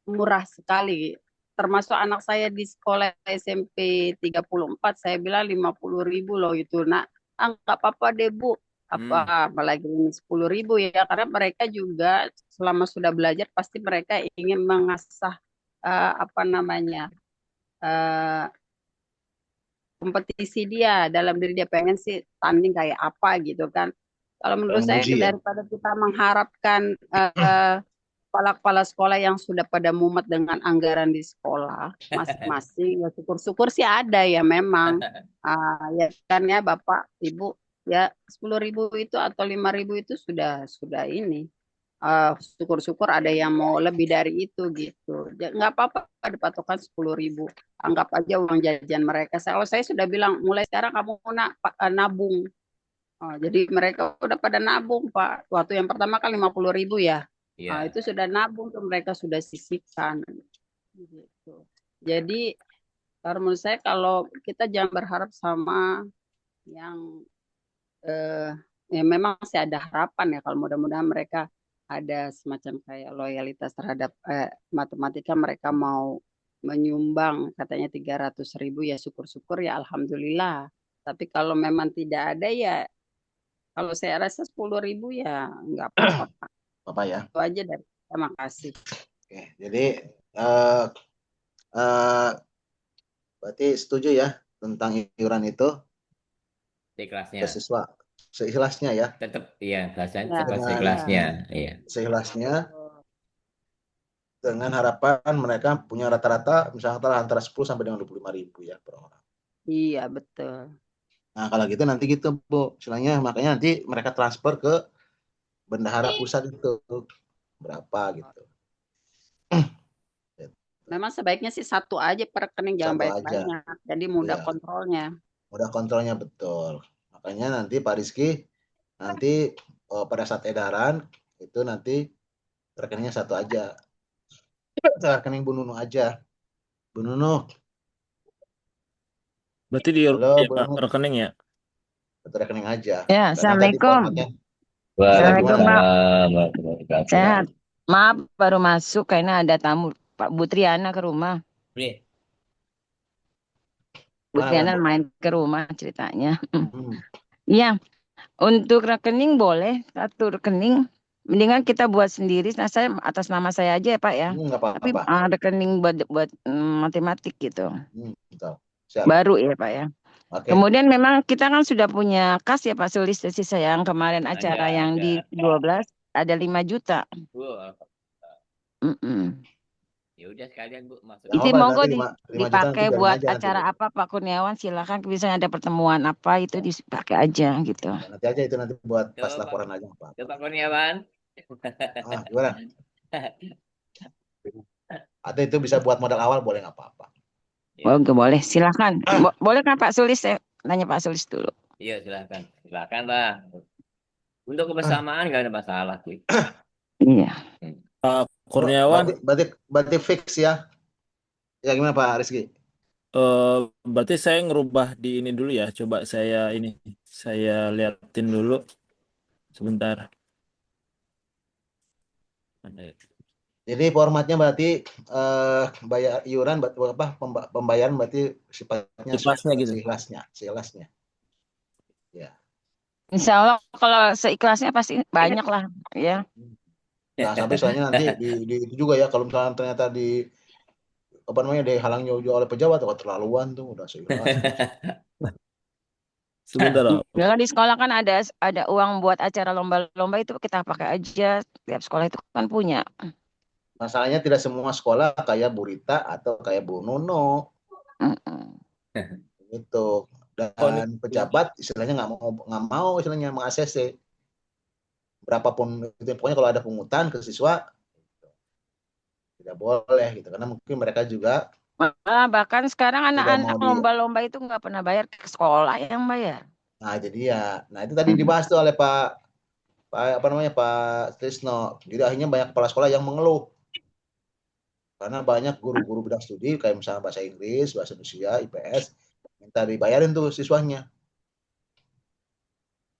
murah sekali. Termasuk anak saya di sekolah SMP 34, saya bilang 50.000 loh itu. Nah, nggak apa-apa deh Bu. Apalagi ini 10.000 ya, karena mereka juga selama sudah belajar pasti mereka ingin mengasah apa namanya kompetisi dia dalam diri dia pengen sih tanding kayak apa gitu kan. Kalau menurut saya Menguji ya. daripada kita mengharapkan kepala-kepala sekolah yang sudah pada mumet dengan anggaran di sekolah masing-masing, ya syukur-syukur sih ada ya memang. Ya kan ya Bapak, Ibu, ya 10.000 itu atau 5.000 itu sudah ini syukur-syukur ada yang mau lebih dari itu gitu. Nggak apa-apa ada patokan 10.000. Anggap aja uang jajan mereka. Kalau saya sudah bilang mulai sekarang kamu nabung. Jadi mereka udah pada nabung Pak. Waktu yang pertama kan 50.000 ya. Iya. Itu sudah nabung tuh mereka sudah sisihkan. Gitu. Jadi kalau menurut saya kalau kita jangan berharap sama yang ya memang masih ada harapan ya kalau mudah-mudahan mereka ada semacam kayak loyalitas terhadap matematika mereka mau menyumbang katanya 300.000 ya syukur-syukur ya alhamdulillah. Tapi kalau memang tidak ada ya kalau saya rasa 10.000 ya nggak apa-apa Pak. Bapak ya. Itu aja dari terima kasih. Oke, jadi eh eh berarti setuju ya tentang iuran itu ke Seikhlasnya. siswa seikhlasnya ya. Tetap iya, kelasnya Ya, tetap Dengan seikhlasnya. Iya. seikhlasnya dengan harapan mereka punya rata-rata misalnya antara 10 sampai dengan 25.000 ya per orang. iya betul. Nah, kalau gitu nanti gitu, Bu. Istilahnya makanya nanti mereka transfer ke bendahara pusat itu berapa gitu. Memang sebaiknya sih satu aja per rekening jangan Satu aja. banyak-banyak. Jadi mudah Iya. kontrolnya. Mudah kontrolnya betul. Makanya nanti Pak Rizky nanti pada saat edaran itu nanti rekeningnya satu aja. Rekening Bu Nunu aja. Bu Nunu, Berarti di halo Bu Pak, Nunu, rekening ya? satu rekening aja. Ya, Karena tadi Assalamualaikum. formatnya. Assalamualaikum, Pak. Waalaikumsalam warahmatullahi wabarakatuh. Sehat. Maaf, baru masuk karena ada tamu. Pak Bu Triana ke rumah. Nih, Bu Mana, Triana Bu? main ke rumah ceritanya. Hmm. Iya, untuk rekening boleh. Satu rekening. Mendingan kita buat sendiri. Nah, saya atas nama saya aja ya, Pak ya. Nggak Tapi apa-apa. rekening buat matematik gitu. Betul. Siap. Baru ya, Pak ya. Oke. Kemudian memang kita kan sudah punya kas ya Pak Sulis dari saya yang kemarin acara yang ada. di 12 ada 5 juta. Bu, Mm-mm. ya udah sekalian Bu masuk. Nggak Isi apa-apa, monggo nanti 5 juta nanti dipakai biarin buat aja nanti, acara Bu. apa Pak Kurniawan silakan misalnya ada pertemuan apa itu dipakai aja gitu. Ya, nanti aja itu nanti buat pas Coba, laporan aja Pak. Coba Kurniawan. Gimana? Atau itu bisa buat modal awal boleh nggak apa-apa. Ya. Oh, boleh silakan. Boleh kan Pak Sulis saya nanya Pak Sulis dulu. Iya silakan, silakan lah. Untuk kebersamaan nggak ada masalah sih. Iya. Pak Kurniawan, Berarti fix ya. Ya gimana Pak Rizky? berarti saya ngerubah di ini dulu ya. Coba saya liatin dulu sebentar. Jadi formatnya berarti bayar iuran pembayaran berarti sifatnya Seikhlasnya gitu. seikhlasnya. Ya. Insya Allah kalau seikhlasnya pasti banyak lah ya. Nah, sampai soalnya nanti di itu juga ya kalau misalnya ternyata dihalang jauh-jauh oleh pejabat atau keterlaluan tuh udah seikhlas. Sebentar, Om. Kalau di sekolah kan ada uang buat acara lomba-lomba itu kita pakai aja. Tiap sekolah itu kan punya. Masalahnya tidak semua sekolah kayak Bu Rita atau kayak Bu Nono. Gitu. Dan pejabat istilahnya nggak mau istilahnya meng-ACC. Berapapun itu pokoknya kalau ada pungutan ke siswa tidak boleh gitu karena mungkin mereka juga bahkan sekarang anak-anak mau lomba-lomba itu nggak pernah bayar ke sekolah yang bayar. Nah, jadi ya. Nah, itu tadi dibahas tuh oleh Pak Trisno. Jadi akhirnya banyak kepala sekolah yang mengeluh. Karena banyak guru-guru bidang studi kayak misalnya bahasa Inggris, bahasa Indonesia, IPS minta dibayarin tuh siswanya.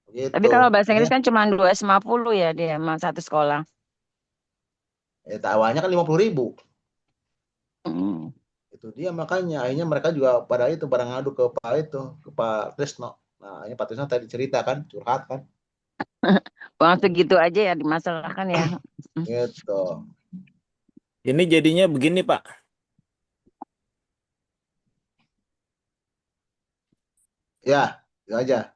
Gitu. Tapi kalau bahasa Inggris kan cuma 250 ya dia satu sekolah. Awalnya kan 50.000. Itu dia makanya akhirnya mereka juga pada ngadu ke Pak Trisno. Nah, ini Pak Trisno tadi cerita kan, curhat kan. Uang segitu aja ya dimasalahkan ya. Gitu. Ini jadinya begini, Pak. Ya, itu aja.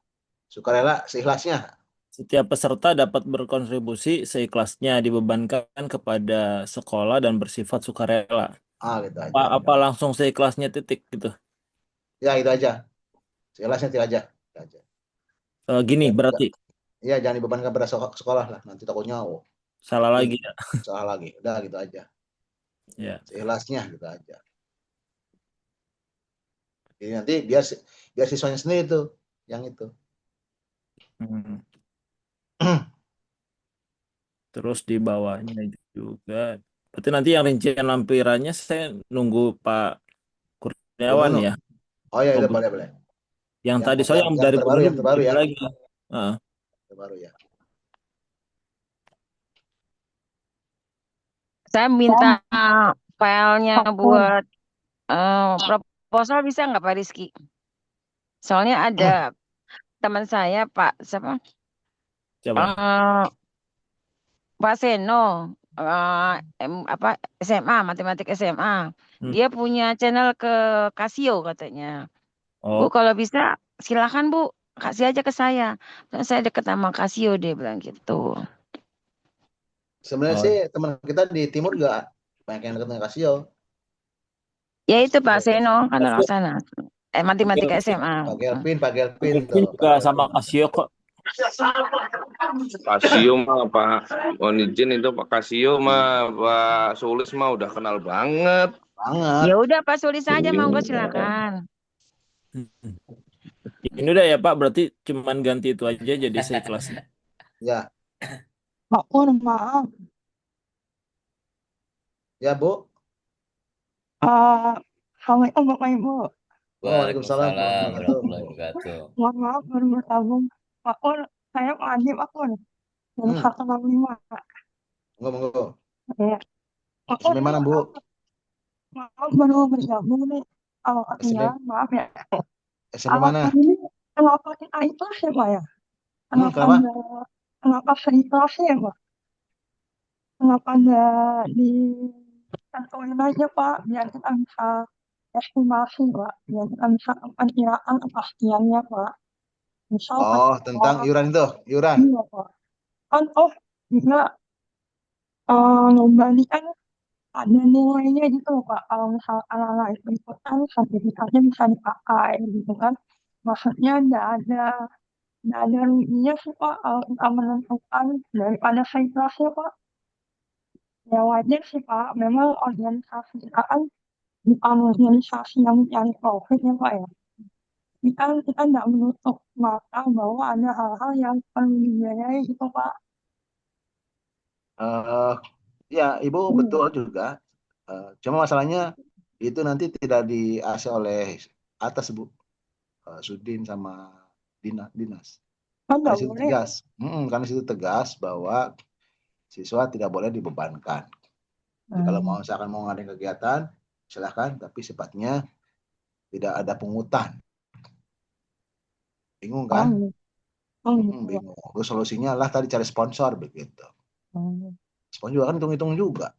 Sukarela seikhlasnya. Setiap peserta dapat berkontribusi seikhlasnya dibebankan kepada sekolah dan bersifat sukarela. Gitu aja. Apa langsung seikhlasnya titik gitu? Ya, itu aja. Seikhlasnya itu aja. Gini berarti. Iya, jangan dibebankan pada sekolah lah. Nanti takutnya salah lagi ya. Salah lagi. Udah gitu aja. Ya. Seikhlasnya gitu aja. Jadi nanti biar siswanya sendiri tuh yang itu. Hmm. Terus di bawahnya juga. Berarti nanti yang rincian lampirannya saya nunggu Pak Kurniawan Gubernur. ya. Oh ya, Oh, udah boleh boleh. yang tadi soalnya yang Yang dari terbaru, gubernur yang terbaru ini ya. lagi. Heeh. Terbaru ya. Saya minta filenya buat proposal bisa nggak Pak Rizky? Soalnya ada teman saya Pak siapa? Coba. Pak Seno apa SMA matematik SMA. Hmm. Dia punya channel ke Casio katanya. Bu Oh, kalau bisa silakan Bu kasih aja ke saya. Soalnya saya deket sama Casio dia bilang gitu. Sebenarnya oh. sih teman kita di timur juga banyak yang dekat dengan Casio. Ya itu Pak Seno kan orang Casio, sana. Matematika SMA. Pak Gelvin tuh. juga sama Casio kok. Casio mah Pak, mohon izin itu Pak Casio mah Pak Sulis mah udah kenal banget. Banget. Ya udah Pak Sulis aja monggo Iya. silakan. Ini udah ya Pak, berarti cuman ganti itu aja jadi seikhlasnya. Ya. Maaf. Ya, Bu. Assalamualaikum Bapak Ibu. Waalaikumsalam warahmatullahi wabarakatuh. Mohon maaf baru bergabung. Pak Pur, saya Pak Adi Pak Pur. Dari 165. Monggo. Ya. Pak Pur, Sampai mana, Bu? maaf baru bergabung nih. Ketinggalan, maaf ya. SMP mana? Ini kenapa kita ikhlas ya Pak ya? Kenapa saya ikhlas ya Pak? Kenapa ada tentuin aja Pak, biar kita bisa estimasi Pak, biar kita bisa perkiraan kepastiannya Pak. Misal Tentang iuran itu, iuran. Iya Pak. Kan juga lomba ini kan ada nilainya gitu loh Pak. Kalau misalkan anak itu ikutan, sertifikatnya bisa dipakai gitu kan. Maksudnya nggak ada ruginya sih Pak kalau kita menentukan daripada seikhlasnya Pak. Ya wajar sih Pak, memang organisasi kita kan bukan organisasi yang mencari profit ya Pak ya. Kita nggak menutup mata bahwa ada hal-hal yang perlu dibiayai gitu Pak. Ya, Ibu betul juga. Cuma masalahnya itu nanti tidak di-AC oleh atas Bu, Sudin sama dinas. Karena situ tegas. Karena situ tegas bahwa siswa tidak boleh dibebankan. Jadi kalau misalkan mau ngadain kegiatan, silahkan, tapi sifatnya tidak ada pungutan. Bingung kan? Bingung. Terus solusinya lah tadi cari sponsor begitu. Sponsor juga kan hitung-hitung juga.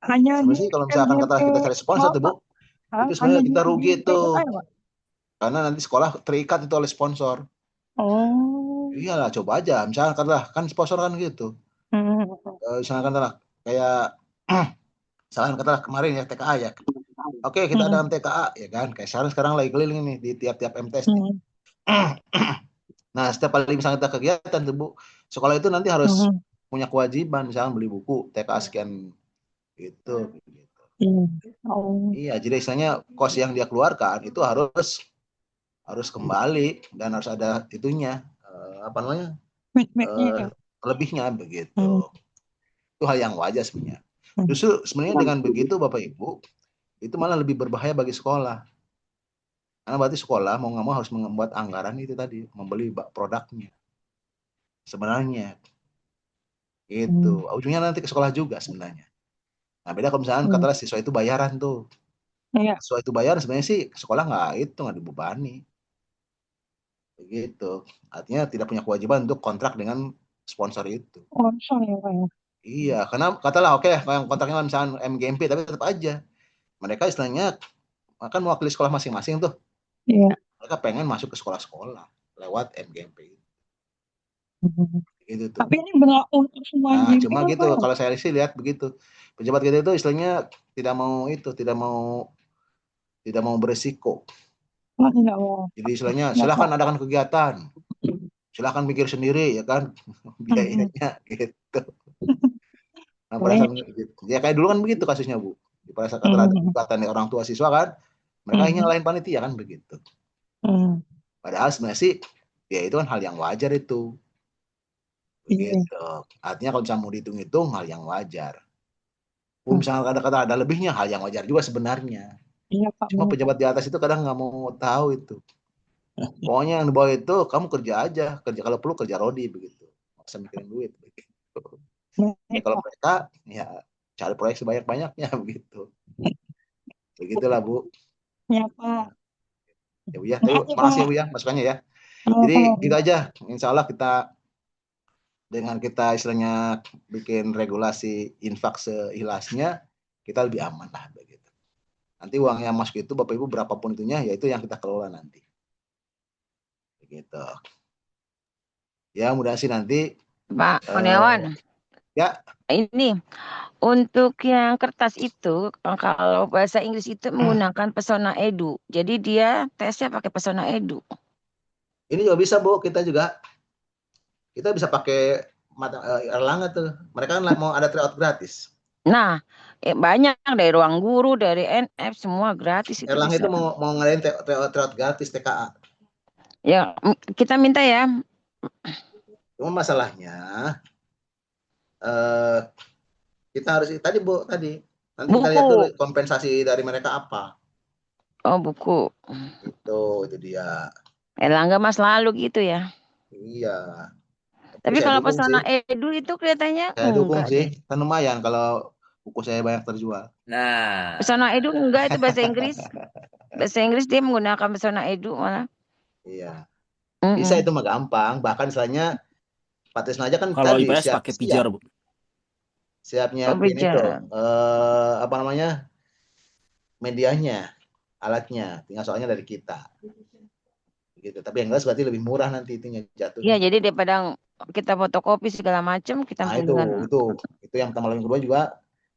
Sebenarnya sih kalau misalkan kita cari sponsor tuh Bu, itu sebenarnya kita rugi tuh. Karena nanti sekolah terikat itu oleh sponsor. Iyalah, coba aja. Misalkan katalah kan sponsor kan gitu. Misalkan katalah kayak misalkan katalah kemarin ya TKA ya. Oke, kita ada TKA ya kan. Kayak sekarang lagi keliling nih di tiap-tiap MTS nih. Nah, setiap kali misalnya kita kegiatan tuh Bu, sekolah itu nanti harus punya kewajiban misalkan beli buku TKA sekian gitu. Iya, jadi istilahnya kos yang dia keluarkan itu harus kembali dan harus ada itunya apa namanya lebihnya begitu. Itu hal yang wajar sebenarnya. Justru sebenarnya dengan begitu Bapak Ibu itu malah lebih berbahaya bagi sekolah. Karena berarti sekolah mau nggak mau harus membuat anggaran itu tadi membeli produknya. Sebenarnya itu ujungnya nanti ke sekolah juga sebenarnya. Nah beda kalau misalnya katakanlah siswa itu bayaran tuh. Siswa itu bayaran sebenarnya sih sekolah nggak dibebani. Begitu. Artinya tidak punya kewajiban untuk kontrak dengan sponsor itu. Sponsor ya Pak ya. Iya, karena katalah oke, yang kontraknya misalnya MGMP tapi tetap aja mereka istilahnya akan mewakili sekolah masing-masing tuh. Iya. Mereka pengen masuk ke sekolah-sekolah lewat MGMP. Gitu tuh. Tapi ini berlaku untuk semua. Nah, cuma gitu. Kalau saya sih lihat begitu. Pejabat kita itu istilahnya tidak mau beresiko. Tidak mau. Jadi istilahnya silakan adakan kegiatan. Silakan pikir sendiri ya kan biayanya gitu. Nah, pada saat ya kayak dulu kan begitu kasusnya Bu. Pada saat ada gugatan dari orang tua siswa kan, mereka ingin nyalain panitia kan begitu. Padahal sebenarnya sih ya itu kan hal yang wajar itu. Begitu. Artinya kalau misalnya mau dihitung-hitung hal yang wajar. Misalnya kadang-kadang ada lebihnya, hal yang wajar juga sebenarnya. Iya, Pak. Cuma pejabat di atas itu kadang nggak mau tahu itu. Pokoknya yang di bawah itu kamu kerja aja, kerja kalau perlu kerja rodi begitu. Nggak usah mikirin duit begitu. Ya, kalau mereka ya cari proyek sebanyak-banyaknya begitu. Begitulah Bu. Ya, Pak. Ya Bu ya, makasih ya Bu ya masukannya ya. Jadi gitu aja. Insya Allah kita dengan kita istilahnya bikin regulasi infak seikhlasnya, kita lebih aman lah begitu. Nanti uang yang masuk itu Bapak Ibu berapapun itunya, yaitu yang kita kelola nanti. Begitu. Ya mudah sih nanti. Pak Kurniawan. Ya. Ini untuk yang kertas itu, kalau bahasa Inggris itu menggunakan Pesona Edu. Jadi dia tesnya pakai Pesona Edu. Ini juga bisa Bu, kita bisa pakai Erlangga tuh. Mereka kan mau ada tryout gratis. Nah, banyak dari Ruang Guru, dari NF semua gratis itu. Erlangga bisa. itu mau ngadain tryout gratis TKA. Ya, kita minta ya. Cuma masalahnya kita harus tadi Bu, nanti kita lihat dulu kompensasi dari mereka apa. Oh, buku. Itu dia. Erlangga mas lalu gitu ya. Iya. Tapi kalau Pesona Edu itu kelihatannya saya dukung sih, kan lumayan kalau buku saya banyak terjual. Nah, Pesona Edu enggak, itu bahasa Inggris. Bahasa Inggris dia menggunakan Pesona Edu malah. Iya. Bisa itu mah gampang, bahkan misalnya Pak Tisna aja kan kalau tadi IPS pakai pijar, Bu. Siap nyiapin itu apa namanya? Medianya, alatnya, tinggal soalnya dari kita. Gitu. Tapi yang jelas berarti lebih murah nanti itunya jatuh. Iya, jadi daripada kita fotokopi segala macam, kita itu yang pertama. Yang kedua juga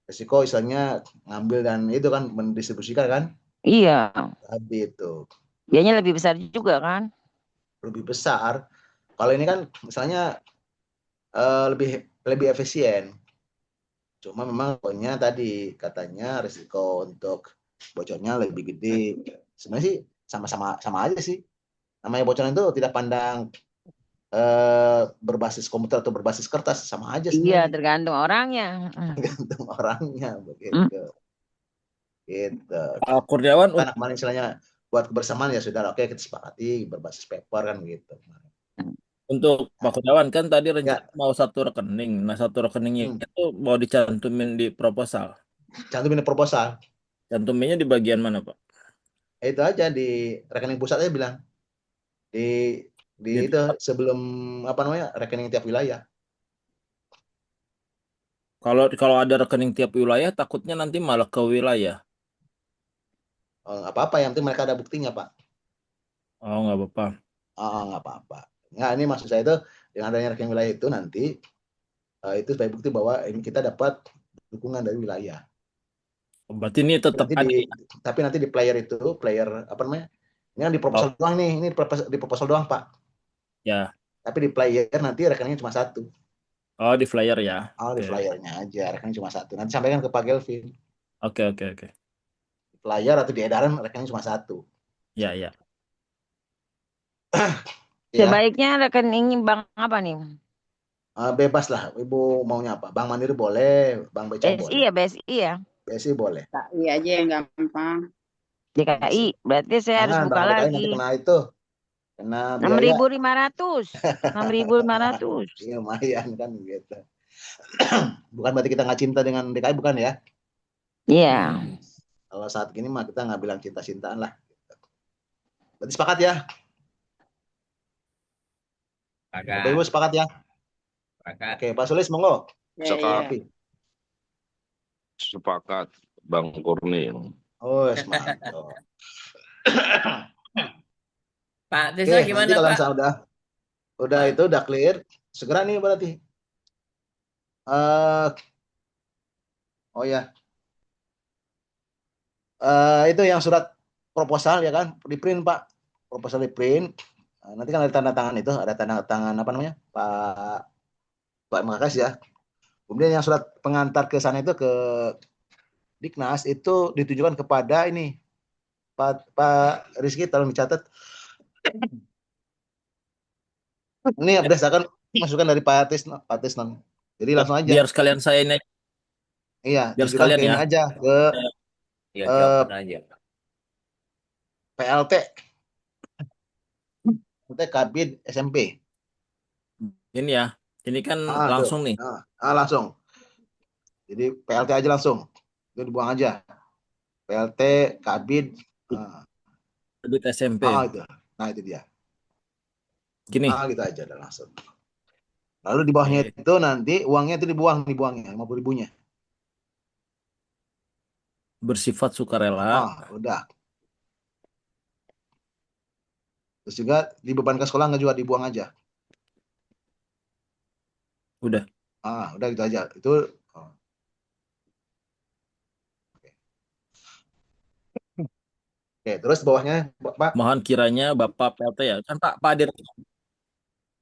resiko misalnya ngambil dan itu kan mendistribusikan kan? Iya. Tapi itu. Biayanya lebih besar juga kan? Lebih besar. Kalau ini kan misalnya lebih efisien. Cuma memang pokoknya tadi katanya risiko untuk bocornya lebih gede. Sebenarnya sih sama aja sih. Namanya bocoran itu tidak pandang berbasis komputer atau berbasis kertas, sama aja sebenarnya. Iya, tergantung orangnya. Tergantung orangnya begitu. Gitu. Pak Kurniawan, karena kemarin istilahnya buat kebersamaan ya sudah, oke kita sepakati berbasis paper kan gitu. Untuk Pak Kurniawan kan tadi rencana mau satu rekening. Nah, satu rekeningnya itu mau dicantumin di proposal. Cantumin di proposal. Cantuminnya di bagian mana, Pak? Itu aja di rekening pusat aja bilang. Di itu sebelum apa namanya rekening tiap wilayah. Kalau ada rekening tiap wilayah, takutnya nanti malah ke wilayah. Apa-apa, yang penting mereka ada buktinya, Pak. Oh, nggak apa-apa. Nggak apa-apa. Nggak, ini maksud saya itu dengan adanya rekening wilayah itu nanti itu sebagai bukti bahwa ini kita dapat dukungan dari wilayah. Berarti ini tetap ada. Tapi nanti di player apa namanya? Ini kan di proposal doang nih, ini di proposal doang Pak. Ya. Tapi di player nanti rekeningnya cuma satu. Oh, di flyer ya. Di flyernya aja, rekening cuma satu. Nanti sampaikan ke Pak Gelvin. Oke. Di flyer atau di edaran rekening cuma satu. Ya. Sebaiknya rekening bank apa nih? Bebas lah, Ibu maunya apa? Bank Mandiri boleh, Bank BCA boleh. BSI ya. BSI boleh. DKI aja yang gampang. DKI, berarti saya harus buka lagi. Nanti kena itu. Kena 6.500. 6.500. Iya, lumayan kan gitu. Bukan berarti kita nggak cinta dengan DKI, bukan ya? Iya. Kalau saat gini mah kita nggak bilang cinta-cintaan lah. Berarti sepakat ya? Bapak Ibu sepakat ya? Oke, Pak Sulis monggo. Sepakat, Bang Kurni. Oh, mantap. Pak Tisna gimana kalau Pak? Udah clear, segera nih berarti. Oh ya. Itu yang surat proposal ya kan, di print Pak. Proposal di print. Nanti kan ada tanda tangan itu, ada tanda tangan apa namanya? Pak Makas ya. Kemudian yang surat pengantar ke sana itu ke Diknas itu ditujukan kepada ini Pak Rizky, tolong dicatat. Ini berdasarkan masukan dari Pak Tisnon. Jadi langsung aja. Biar sekalian saya naik, Iya, biar tujukan sekalian ke ini ya. aja ke Ya, eh, jawaban aja. PLT. PLT Kabid SMP. Ini ya, ini kan Tuh. langsung nih. Langsung. Jadi PLT aja langsung. Itu dibuang aja. PLT Kabid. Kabid SMP. Itu. Nah, itu dia. Gini. Gitu aja udah langsung. Lalu di bawahnya itu nanti uangnya itu dibuangnya 50.000-nya. Bersifat sukarela. Udah. Terus juga dibebankan sekolah nggak juga dibuang aja. Udah. Udah gitu aja. Itu Oke, terus bawahnya Pak. Mohon kiranya Bapak PLT ya. Kan Pak Adir.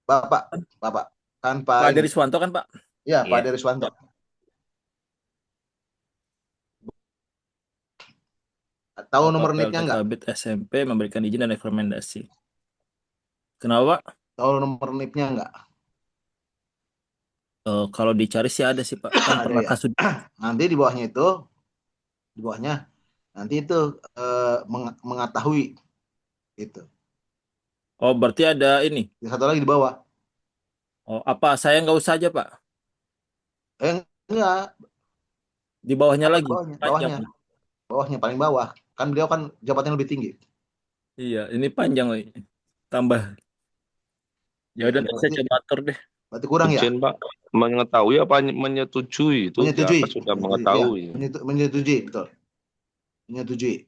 Bapak. Kan Pak Adir Riswanto kan Pak? Iya, Pak Adir Riswanto. Tahu nomor NIP-nya nggak? Kabid SMP memberikan izin dan rekomendasi. Kenapa Pak? Tahu nomor NIP-nya nggak? Kalau dicari sih ada sih Pak. Kan pernah ya. kasus. Nanti di bawahnya nanti itu mengetahui itu. Oh, berarti ada ini. Satu lagi di bawah. Oh, apa saya nggak usah aja Pak? Enggak. Di bawahnya lagi. Bawahnya paling bawah. Kan beliau kan jabatannya lebih tinggi. Iya, ini panjang lagi. Tambah. Ya udah, saya coba atur deh. Berarti kurang ya? Pak, mengetahui apa menyetujui itu? Menyetujui. Ya, sudah mengetahui. Ya, menyetujui, betul. Menyetujui.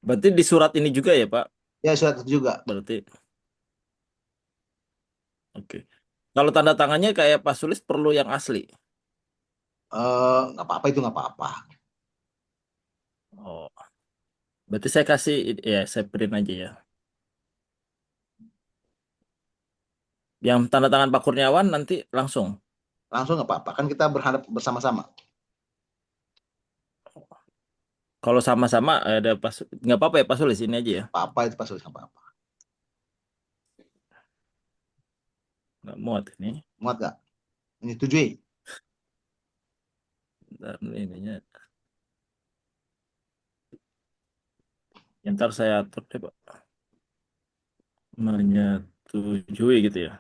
Berarti di surat ini juga ya Pak? Ya, surat itu juga. Berarti. Oke. Kalau tanda tangannya kayak Pak Sulis perlu yang asli? Nggak apa-apa, itu nggak apa-apa. Oh. Berarti saya kasih, ya saya print aja ya. Yang tanda tangan Pak Kurniawan nanti langsung? Langsung nggak apa-apa, kan kita berhadap bersama-sama. Kalau sama-sama ada nggak apa-apa ya Pak Sulis, ini aja ya? Apa itu Pak Sulis, nggak apa-apa. Nggak muat ini. Muat nggak? Menyetujui. Bentar, ininya. Ntar saya atur deh Pak. Menyetujui gitu ya?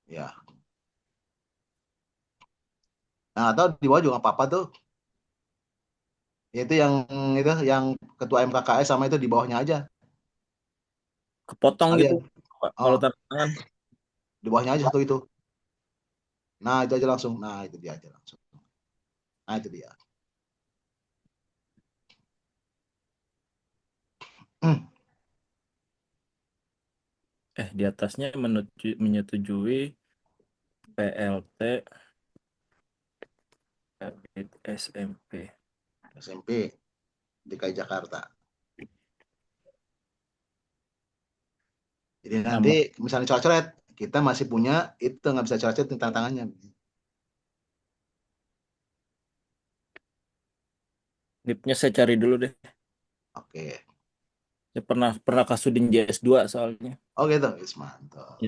Ya. Nah, atau di bawah juga nggak apa-apa tuh. Itu yang ketua MKKS sama itu di bawahnya aja. Kepotong gitu Pak, kalau tanda tangan. Di bawahnya aja satu itu. Nah, itu aja langsung. Nah, itu dia aja langsung. Nah, itu dia. Di atasnya menyetujui PLT Kabid SMP DKI Jakarta. Jadi nanti misalnya coret-coret, kita masih punya itu, nggak bisa coret-coret tentang tangannya. NIP-nya saya cari dulu deh. Oke. Saya pernah kasudin JS2 soalnya. Oh gitu, mantap.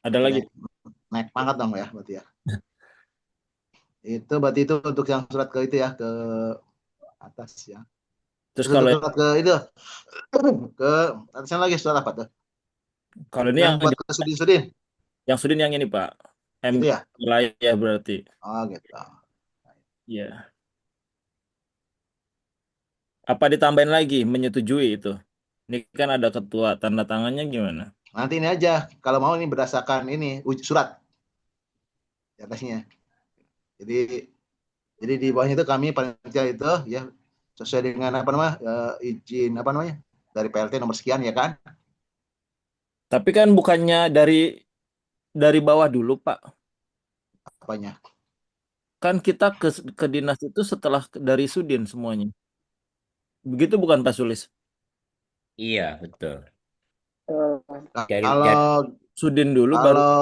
Ada lagi? Naik pangkat dong ya, berarti ya. Berarti itu untuk yang surat ke itu ya, ke atas ya. Terus kalau surat ke itu, ke atasnya lagi surat apa tuh? Kalau ini yang buat ke Sudin. Yang Sudin yang ini Pak. Gitu ya? Wilayah berarti. Oh gitu. Iya. Apa ditambahin lagi menyetujui itu? Ini kan ada ketua, tanda tangannya gimana? Nanti ini aja, kalau mau ini berdasarkan ini surat di atasnya. Jadi di bawahnya itu kami panitia itu ya sesuai dengan izin dari PLT nomor sekian ya kan. Tapi kan bukannya dari bawah dulu Pak. Apanya? Kan kita ke dinas itu setelah dari Sudin semuanya. Begitu bukan Pak Sulis? Iya, betul. Nah, Dari kalau Sudin dulu baru. kalau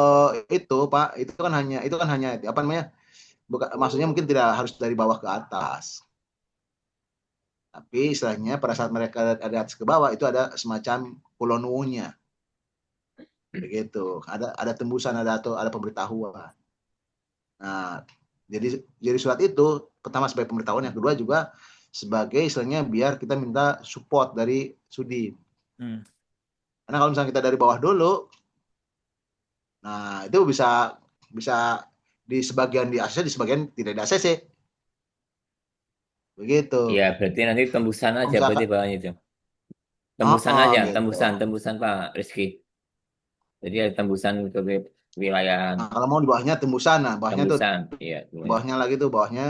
itu Pak, itu kan hanya apa namanya? Bukan, maksudnya mungkin tidak harus dari bawah ke atas. Tapi istilahnya pada saat mereka ada atas ke bawah itu ada semacam pulau nuwuhnya. Begitu. Ada tembusan, ada pemberitahuan. Nah, jadi surat itu pertama sebagai pemberitahuan, yang kedua juga sebagai istilahnya biar kita minta support dari Sudin. Hmm. Karena kalau misalnya kita dari bawah dulu, nah itu bisa bisa di sebagian di ACC, di sebagian tidak di ACC. Begitu. ya berarti nanti tembusan Kalau aja berarti misalkan, bawahnya itu. oh, Tembusan oh aja, gitu. tembusan Pak Rizky. Jadi ada tembusan ke wilayah Nah, kalau mau di bawahnya tembusan, nah bawahnya tuh, tembusan. Iya, semuanya. bawahnya lagi tuh, bawahnya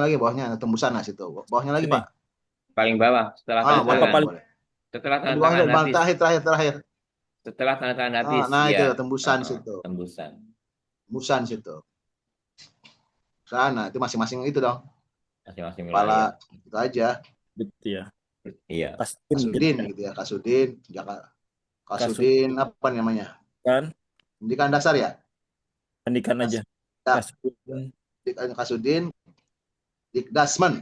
lagi, bawahnya ada tembusan, nah situ. Bawahnya lagi Sini. Pak. Paling bawah setelah Ah, tanda boleh, Apa tangan. paling boleh. Setelah Di tanda bawah, tangan habis. terakhir. Setelah tanda tangan Ah, habis, nah ya. itu tembusan situ. Tembusan. Tembusan situ. Sana itu masing-masing itu dong. Masing-masing wilayah. Kepala itu aja. gitu ya? Iya. Kasudin gitu Kasudin ya. gitu ya, Kasudin, Jakarta. Kasudin Kasudin apa namanya? kan Pendidikan dasar ya? pendidikan Kas, aja. ya, Kasudin Kasudin, Dikdasmen.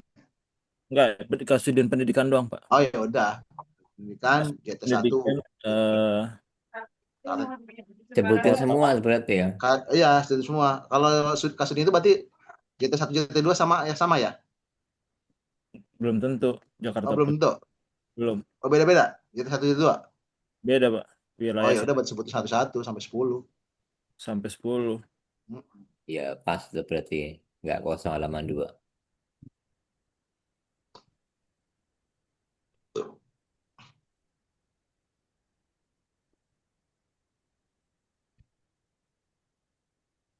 enggak, Kasudin pendidikan doang, Pak. Oh ya udah. Pendidikan JT1. Pendidikan Sebutin semua berarti ya. Iya, itu semua. Kalau Kasudin itu berarti JT1 JT2 sama ya? belum tentu Oh, Jakarta belum Pusat. tentu. Belum. Oh, beda-beda. JT1 JT2. Beda, Pak. Oh Wilayah ya udah, buat sebutin satu-satu sampai 10. sampai 10. Ya pas itu berarti. Nggak kosong halaman 2.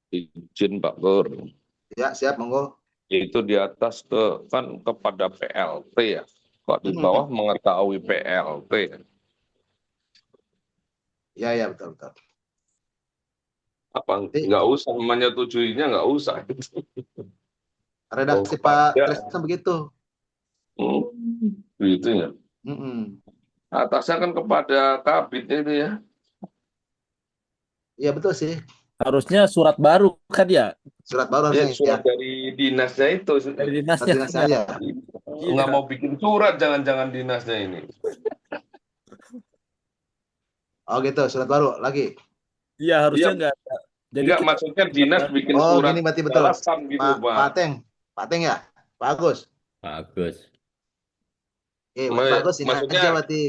Izin Pak Pur. Ya, siap, monggo. Itu di atas kan kepada PLT ya. Kok di bawah mengetahui PLT. Ya, ya, betul, betul. Apa nggak usah menyetujuinya, nggak usah. Redaksi Oh, Pak ada. Tristan begitu. Gitu ya. Atasnya kan kepada Kabit itu ya. Iya betul sih. Harusnya surat baru kan ya? Surat baru Ya, harusnya surat ya. dari dinasnya itu. Dari dinasnya Dinas kan ya? aja. Nggak Iya. mau bikin surat, jangan-jangan dinasnya ini. Oh gitu, surat baru lagi. Iya, harusnya Iya, nggak ada. Jadi enggak, kita maksudnya dinas bikin Oh surat gini berarti betul. balasan gitu, Pak Pak. Teng. Pak Teng ya? Pak Agus. Bagus. Berarti Pak Agus ini Maksudnya aja berarti.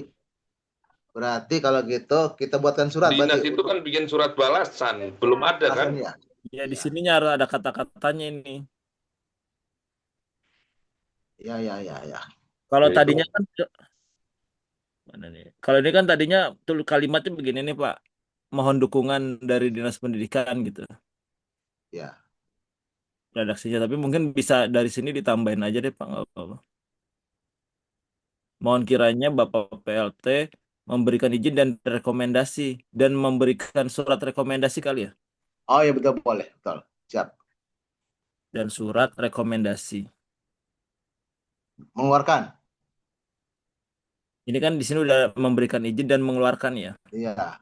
Berarti kalau gitu kita buatkan surat berarti dinas itu untuk kan bikin surat balasan, belum ada kan? alasannya. ya di Ya. sininya harus ada kata-katanya ini. Ya. Kalau Ya, itu. tadinya kan mana nih? Kalau ini kan tadinya tuh kalimatnya begini nih, Pak. Mohon dukungan dari Dinas Pendidikan gitu. Ya. Redaksinya, tapi mungkin bisa dari sini ditambahin aja deh, Pak. Nggak apa-apa. Mohon kiranya Bapak PLT memberikan izin dan rekomendasi dan memberikan surat rekomendasi kali ya, Oh ya betul, boleh, betul. Siap. dan surat rekomendasi. Mengeluarkan. Ini kan di sini udah memberikan izin dan mengeluarkan ya. Iya.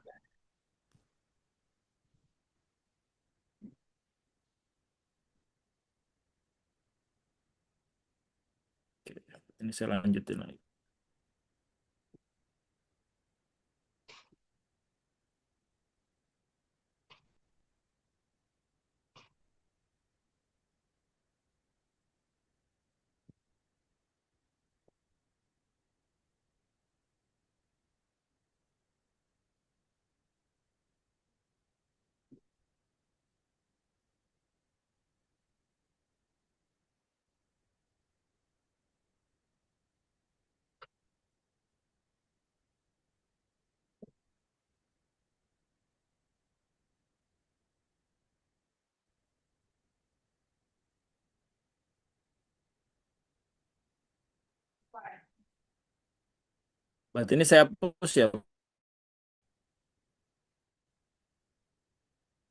Oke, ini saya lanjutin lagi. Berarti ini saya hapus ya.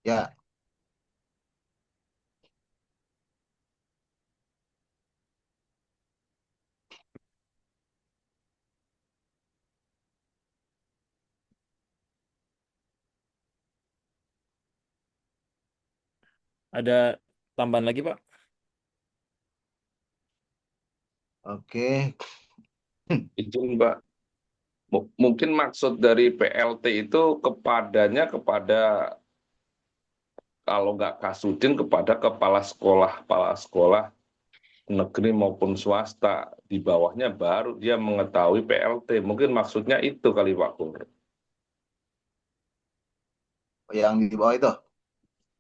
Ya. Ada tambahan lagi, Pak? Oke. Izin, Mbak. Mungkin maksud dari PLT itu kepada kalau nggak Kasudin kepada kepala sekolah negeri maupun swasta. Di bawahnya baru dia mengetahui PLT. Mungkin maksudnya itu kali Pak Pur. Yang di bawah itu.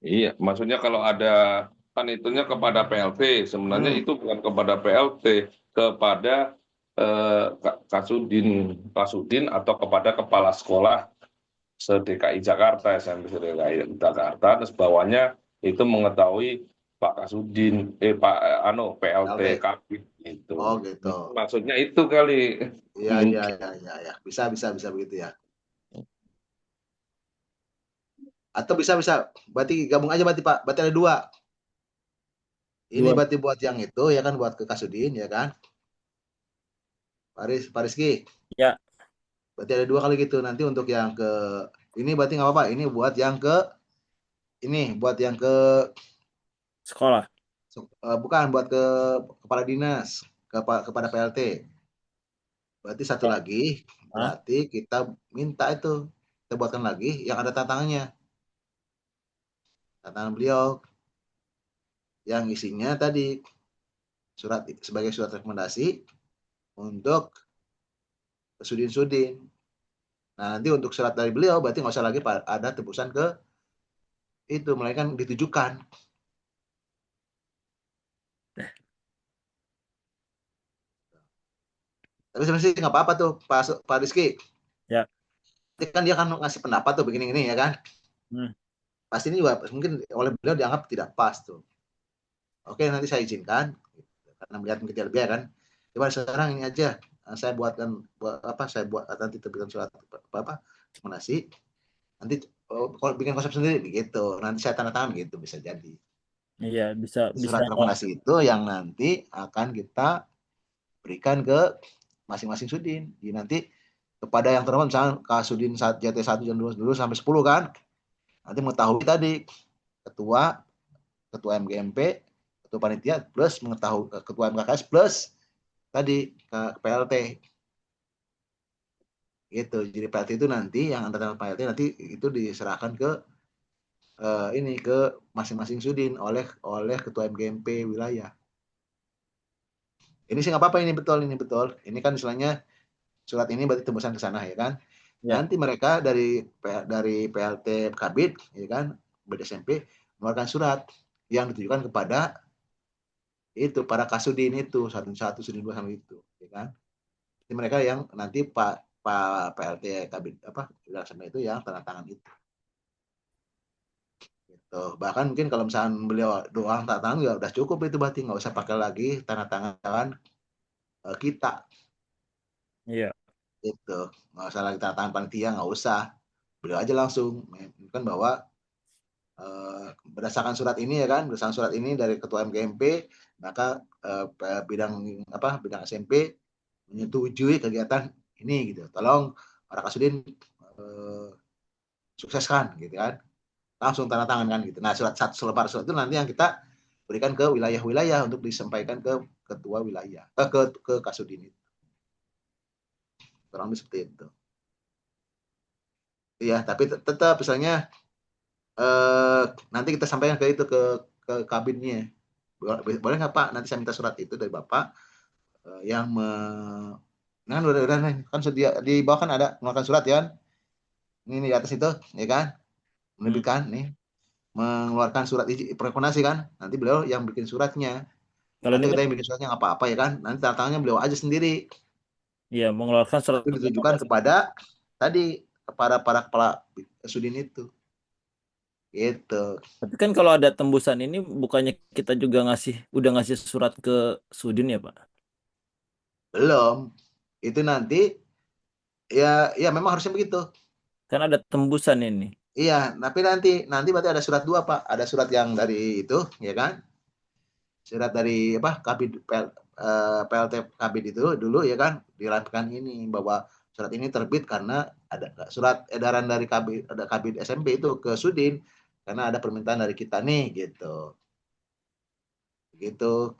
Iya, maksudnya kalau ada kan itunya kepada PLT, sebenarnya itu bukan kepada PLT, kepada Kasudin atau kepada kepala sekolah se-DKI Jakarta, SMP se-DKI Jakarta, terus bawahnya itu mengetahui Pak Kasudin, PLT PLT. Kabid itu. Oh gitu. Maksudnya itu kali. Iya. Bisa begitu ya. Atau bisa. Berarti gabung aja berarti Pak. Berarti ada 2. Ini Dua. berarti buat yang itu ya kan, buat ke Kasudin ya kan. Pak Rizky. Ya. Berarti ada 2 kali gitu. Nanti untuk yang ke ini berarti nggak apa-apa. Ini buat yang ke Sekolah. bukan buat ke kepala dinas, kepada PLT. Berarti satu lagi, berarti kita minta itu, kita buatkan lagi yang ada tantangannya. Tantangan beliau yang isinya tadi sebagai surat rekomendasi untuk Sudin. Nah, nanti untuk surat dari beliau berarti nggak usah lagi ada tebusan ke itu, melainkan ditujukan. Tapi sebenarnya nggak apa-apa tuh Pak Rizky. Ya. Nanti kan dia kan ngasih pendapat tuh begini ya kan. Pasti ini juga mungkin oleh beliau dianggap tidak pas tuh. Oke, nanti saya izinkan karena melihat mungkin lebih ya kan. Coba sekarang ini aja saya buat nanti terbitkan surat rekomendasi. Nanti kalau bikin konsep sendiri gitu. Nanti saya tanda tangan gitu, bisa jadi. Iya, bisa. Surat rekomendasi itu yang nanti akan kita berikan ke masing-masing Sudin. Jadi nanti kepada yang terhormat misalnya Kasudin JT1 dan 2 dulu sampai 10 kan. Nanti mengetahui tadi ketua MGMP, ketua panitia plus mengetahui ketua MKKS plus tadi ke PLT. Gitu. Jadi PLT itu nanti yang antara PLT nanti itu diserahkan ke ke masing-masing Sudin oleh ketua MGMP wilayah. Ini sih nggak apa-apa, ini betul. Ini kan istilahnya surat ini berarti tembusan ke sana ya kan. Ya. Nanti mereka dari PLT Kabid ya kan, BDSMP mengeluarkan surat yang ditujukan kepada itu para Kasudin itu 1, Sudin 2 sama itu ya kan. Jadi mereka yang nanti Pak PLT Kabid BDSMP itu yang tanda tangan itu. Gitu. Bahkan mungkin kalau misalnya beliau doang tanda tangan ya udah cukup itu, berarti nggak usah pakai lagi tanda tangan kita. Iya. Itu nggak usah lagi tanda tangan panitia, nggak usah, beliau aja langsung kan bahwa berdasarkan surat ini ya kan, berdasarkan surat ini dari ketua MGMP maka bidang SMP menyetujui kegiatan ini gitu, tolong para Kasudin sukseskan gitu kan, langsung tanda tangan kan gitu. Nah selebar surat itu nanti yang kita berikan ke wilayah-wilayah untuk disampaikan ke ketua wilayah ke Kasudin itu. Kurang lebih seperti itu. Iya, tapi tetap misalnya nanti kita sampaikan ke kabinnya. Boleh nggak Pak? Nanti saya minta surat itu dari Bapak yang nah udah kan sudah di bawah kan ada mengeluarkan surat ya kan? Ini di atas itu ya kan? Menerbitkan nih mengeluarkan surat rekomendasi kan? Nanti beliau yang bikin suratnya. Kalau nanti kita yang bikin suratnya nggak apa-apa ya kan? Nanti tanda tangannya beliau aja sendiri. Iya, mengeluarkan surat itu ditujukan kepada tadi para kepala Sudin itu. Gitu. Tapi kan kalau ada tembusan ini bukannya kita juga udah ngasih surat ke Sudin ya Pak? Belum. Itu nanti ya memang harusnya begitu. Kan ada tembusan ini. Iya, tapi nanti berarti ada surat 2 Pak. Ada surat yang dari itu ya kan? Surat dari Kabid PLT Kabid itu dulu ya kan, dirapikan ini bahwa surat ini terbit karena ada surat edaran dari Kabid SMP itu ke Sudin karena ada permintaan dari kita nih gitu. Gitu.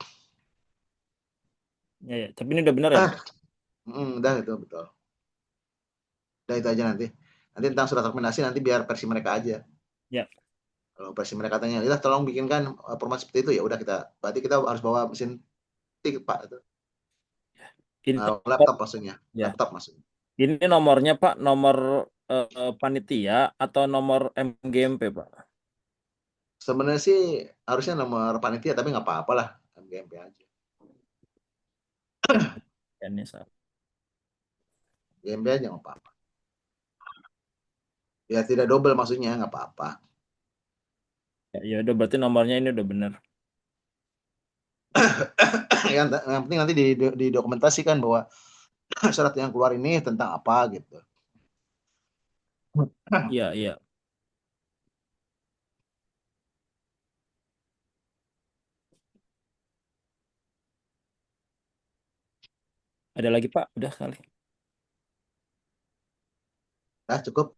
Ya, tapi ini udah benar ya, Pak? Udah itu betul. Udah itu aja nanti. Nanti tentang surat rekomendasi nanti biar versi mereka aja. Ya. Kalau versi mereka tanya, ya tolong bikinkan format seperti itu, ya udah berarti kita harus bawa mesin tik Pak itu. Ini Laptop maksudnya. ya. Laptop maksudnya. Ini nomornya Pak, nomor panitia atau nomor MGMP Pak? Sebenarnya sih harusnya nomor panitia, tapi nggak apa-apa lah, MGMP aja. Ini salah. GMP aja nggak apa-apa. Ya tidak double maksudnya nggak apa-apa. Ya udah berarti nomornya ini udah benar. yang penting nanti didokumentasikan bahwa syarat yang keluar ini tentang apa gitu. Iya, iya. Ada lagi Pak? Udah kali. Nah, cukup.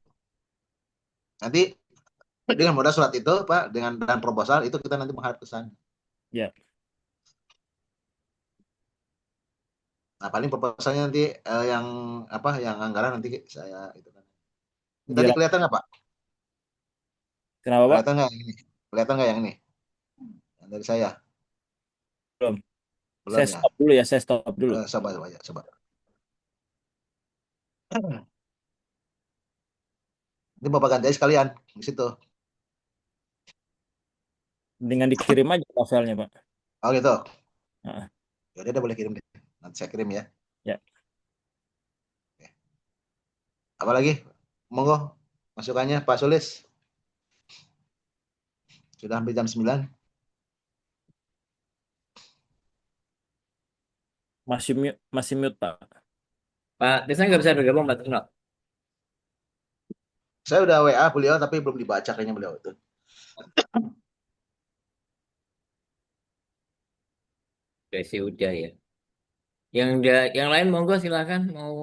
Nanti dengan modal surat itu Pak, dan proposal itu kita nanti menghadap ke sana. Ya. Nah, paling proposalnya nanti yang apa, yang anggaran nanti saya itu kan. Tadi Biar kelihatan nggak Pak? kenapa Pak? Kelihatan nggak ini? Kelihatan nggak yang ini? Yang dari saya? Belum. Belum Saya ya? stop dulu ya, saya stop dulu. Coba. Ini Bapak ganti aja sekalian di situ. Dengan dikirim aja novelnya Pak. Oh gitu. Nah. Ya udah boleh kirim deh. Nanti saya kirim ya. Ya. Oke. Apa lagi? Monggo masukannya Pak Sulis. Sudah hampir jam 9. Masih mute Pak. Pak Tisna nggak bisa bergabung Pak Tisna. Saya udah WA beliau tapi belum dibaca kayaknya beliau itu. Udah sih udah ya. Yang lain monggo silakan mau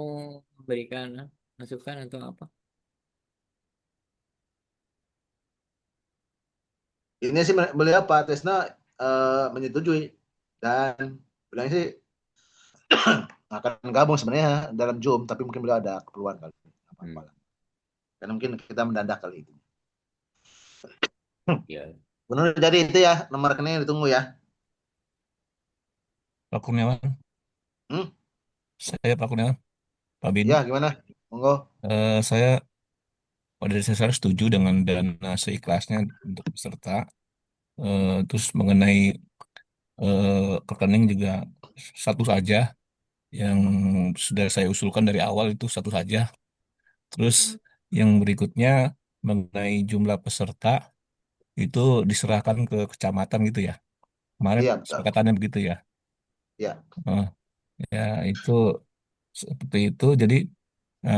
memberikan masukan atau apa. Ini sih beliau Pak Tisna menyetujui dan bilang sih akan gabung sebenarnya dalam Zoom, tapi mungkin beliau ada keperluan kali. Apa-apa lah. Karena mungkin kita mendadak kali itu. Ya. Benar, jadi itu ya nomor rekening ditunggu ya. Pak Kurniawan, saya Pak Kurniawan, Pak Bin. Ya gimana? Monggo. Saya pada dasarnya setuju dengan dana seikhlasnya untuk peserta. Terus mengenai rekening juga satu saja yang sudah saya usulkan dari awal itu satu saja. Terus yang berikutnya mengenai jumlah peserta itu diserahkan ke kecamatan gitu ya. Kemarin Iya betul. kesepakatannya begitu ya. Ya. Ya itu seperti itu. Jadi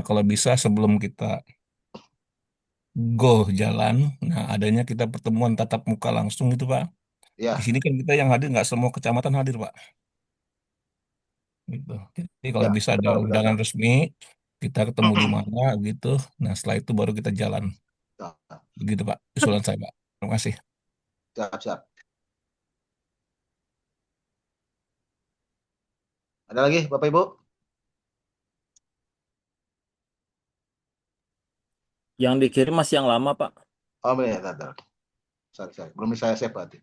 kalau bisa sebelum kita go jalan, nah adanya kita pertemuan tatap muka langsung gitu Pak. Di Ya. sini kan kita yang hadir nggak semua kecamatan hadir Pak. Gitu. Jadi kalau Ya. bisa ada Betul, betul, undangan betul. resmi, kita ketemu di mana gitu. Nah setelah itu baru kita jalan. Begitu Pak, usulan saya Pak. Terima kasih. Siap. Ada lagi Bapak Ibu? Yang dikirim masih yang lama Pak. Oh ya, bentar. Sorry. Belum saya save berarti.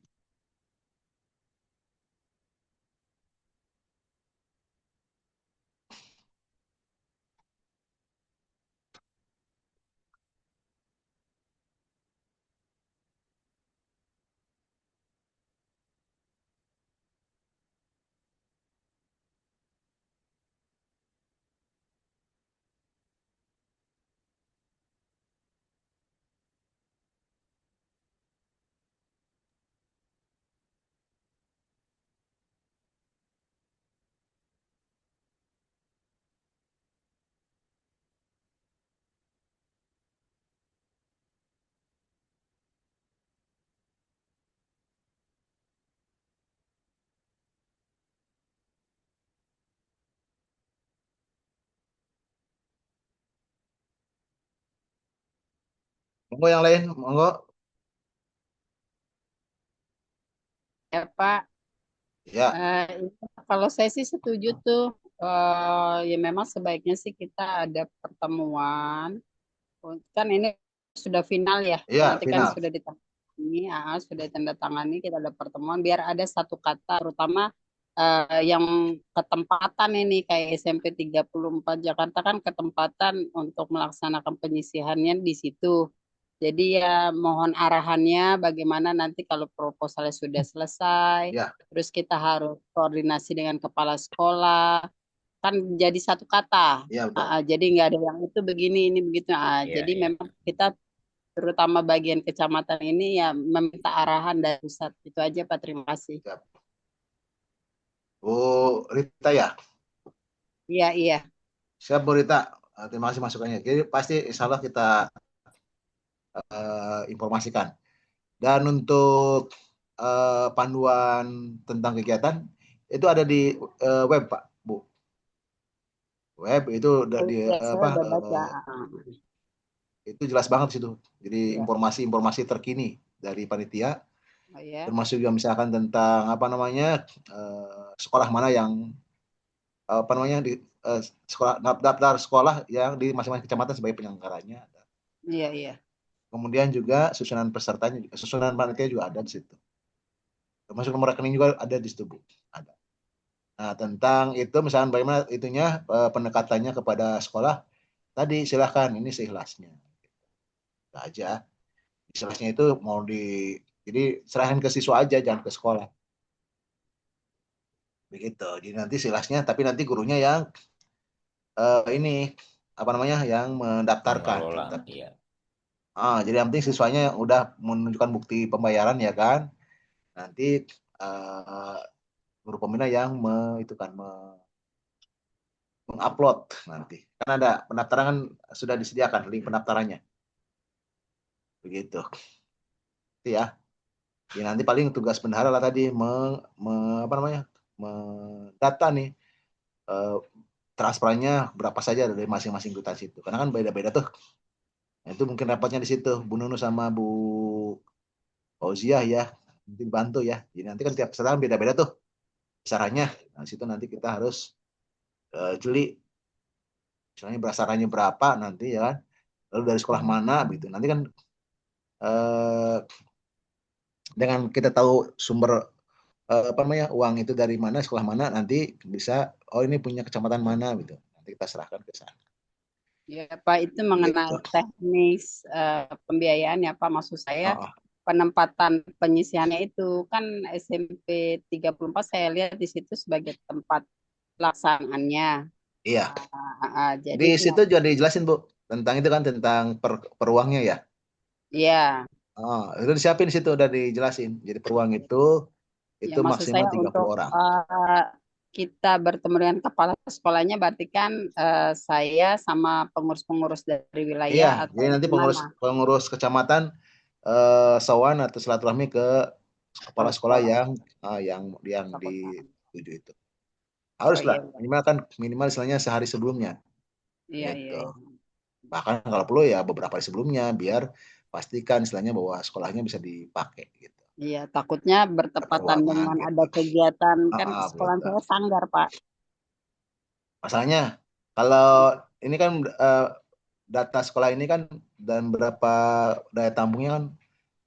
Monggo yang lain, monggo. ya Pak. Ya, Kalau saya sih setuju tuh. Ya memang sebaiknya sih kita ada pertemuan. Kan ini sudah final ya. ya Nanti kan final. sudah ditandatangani, kita ada pertemuan biar ada satu kata, terutama yang ketempatan ini kayak SMP 34 Jakarta kan ketempatan untuk melaksanakan penyisihannya di situ. Jadi ya mohon arahannya bagaimana nanti kalau proposalnya sudah selesai, Ya, terus kita harus koordinasi dengan kepala sekolah, kan jadi satu kata. ya betul. Jadi nggak ada yang itu begini, ini begitu. Iya, Jadi iya. memang kita terutama bagian kecamatan ini ya meminta arahan dari pusat. Itu aja Pak, terima kasih. Siap. Bu Rita ya, Iya, iya. siap Bu Rita. Terima kasih masukannya. Jadi pasti insya Allah kita informasikan. Dan untuk panduan tentang kegiatan itu ada di web Pak, Bu. Web itu udah di Ya, saya apa? udah baca. Itu jelas banget situ. Jadi Ya. informasi-informasi terkini dari panitia, Oh, ya. termasuk juga misalkan tentang apa namanya sekolah mana yang apa namanya di sekolah daftar sekolah yang di masing-masing kecamatan sebagai penyelenggaranya. Iya, iya. Kemudian juga susunan pesertanya, susunan panitia juga ada di situ. Termasuk nomor rekening juga ada di situ, Bu. Ada. Nah, tentang itu misalkan bagaimana itunya pendekatannya kepada sekolah tadi silahkan ini seikhlasnya. Nah, aja. Seikhlasnya itu mau jadi serahkan ke siswa aja jangan ke sekolah. Begitu. Jadi nanti silahnya tapi nanti gurunya yang ini apa namanya yang mendaftarkan. Mengelola, iya. Jadi yang penting siswanya udah menunjukkan bukti pembayaran ya kan. Nanti guru pembina yang itu kan mengupload nanti. Kan ada pendaftaran kan sudah disediakan link pendaftarannya. Begitu. Itu ya. Ya nanti paling tugas bendahara lah tadi apa namanya? Mendata nih transferannya berapa saja dari masing-masing kwitansi itu. Karena kan beda-beda tuh. Nah, itu mungkin rapatnya di situ Bu Nunu sama Bu Fauziah ya. Nanti bantu ya. Jadi nanti kan tiap peserta beda-beda tuh besarannya. Nah, situ nanti kita harus jeli misalnya berdasarkannya berapa nanti ya kan. Lalu dari sekolah mana gitu. Nanti kan dengan kita tahu sumber apa namanya uang itu dari mana sekolah mana nanti bisa ini punya kecamatan mana gitu. Nanti kita serahkan ke sana. Ya Pak, itu mengenai Gitu. teknis pembiayaan ya Pak, maksud saya penempatan penyisihannya itu kan SMP 34 saya lihat di situ sebagai tempat pelaksanaannya. Iya. Jadi Di situ juga dijelasin Bu tentang itu kan tentang per uangnya ya. Iya. Itu disiapin di situ udah dijelasin. Jadi per uang itu Ya, maksud maksimal saya 30 untuk orang. kita bertemu dengan kepala sekolahnya berarti kan saya sama pengurus-pengurus dari wilayah Iya, atau jadi nanti gimana? pengurus kecamatan sowan atau silaturahmi ke kepala sekolah yang dituju itu. Harus lah, minimal istilahnya sehari sebelumnya. Iya, gitu. iya. Bahkan kalau perlu ya beberapa hari sebelumnya biar pastikan istilahnya bahwa sekolahnya bisa dipakai gitu. Iya, takutnya bertepatan dengan gitu. ada kegiatan kan sekolah saya sanggar Pak. Masalahnya kalau ini kan data sekolah ini kan dan berapa daya tampungnya kan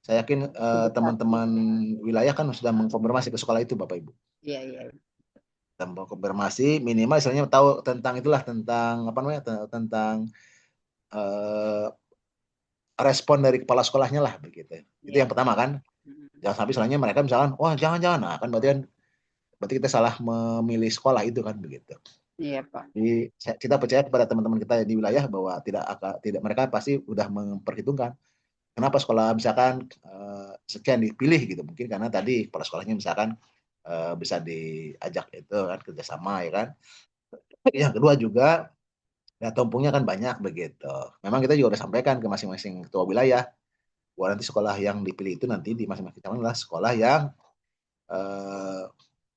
saya yakin teman-teman wilayah kan sudah mengkonfirmasi ke sekolah itu Bapak Ibu. Iya, iya. Dan konfirmasi minimal istilahnya tahu tentang itulah tentang apa namanya tentang respon dari kepala sekolahnya lah begitu. Itu yang pertama kan. Jangan sampai istilahnya mereka misalkan wah jangan-jangan nah kan berarti kita salah memilih sekolah itu kan begitu. Iya Pak. Jadi kita percaya kepada teman-teman kita di wilayah bahwa tidak mereka pasti sudah memperhitungkan kenapa sekolah misalkan sekian dipilih gitu mungkin karena tadi kepala sekolahnya misalkan bisa diajak itu kan kerjasama ya kan. Yang kedua juga daya tampungnya kan banyak begitu. Memang kita juga sudah sampaikan ke masing-masing ketua wilayah bahwa nanti sekolah yang dipilih itu nanti di masing-masing kecamatan adalah sekolah yang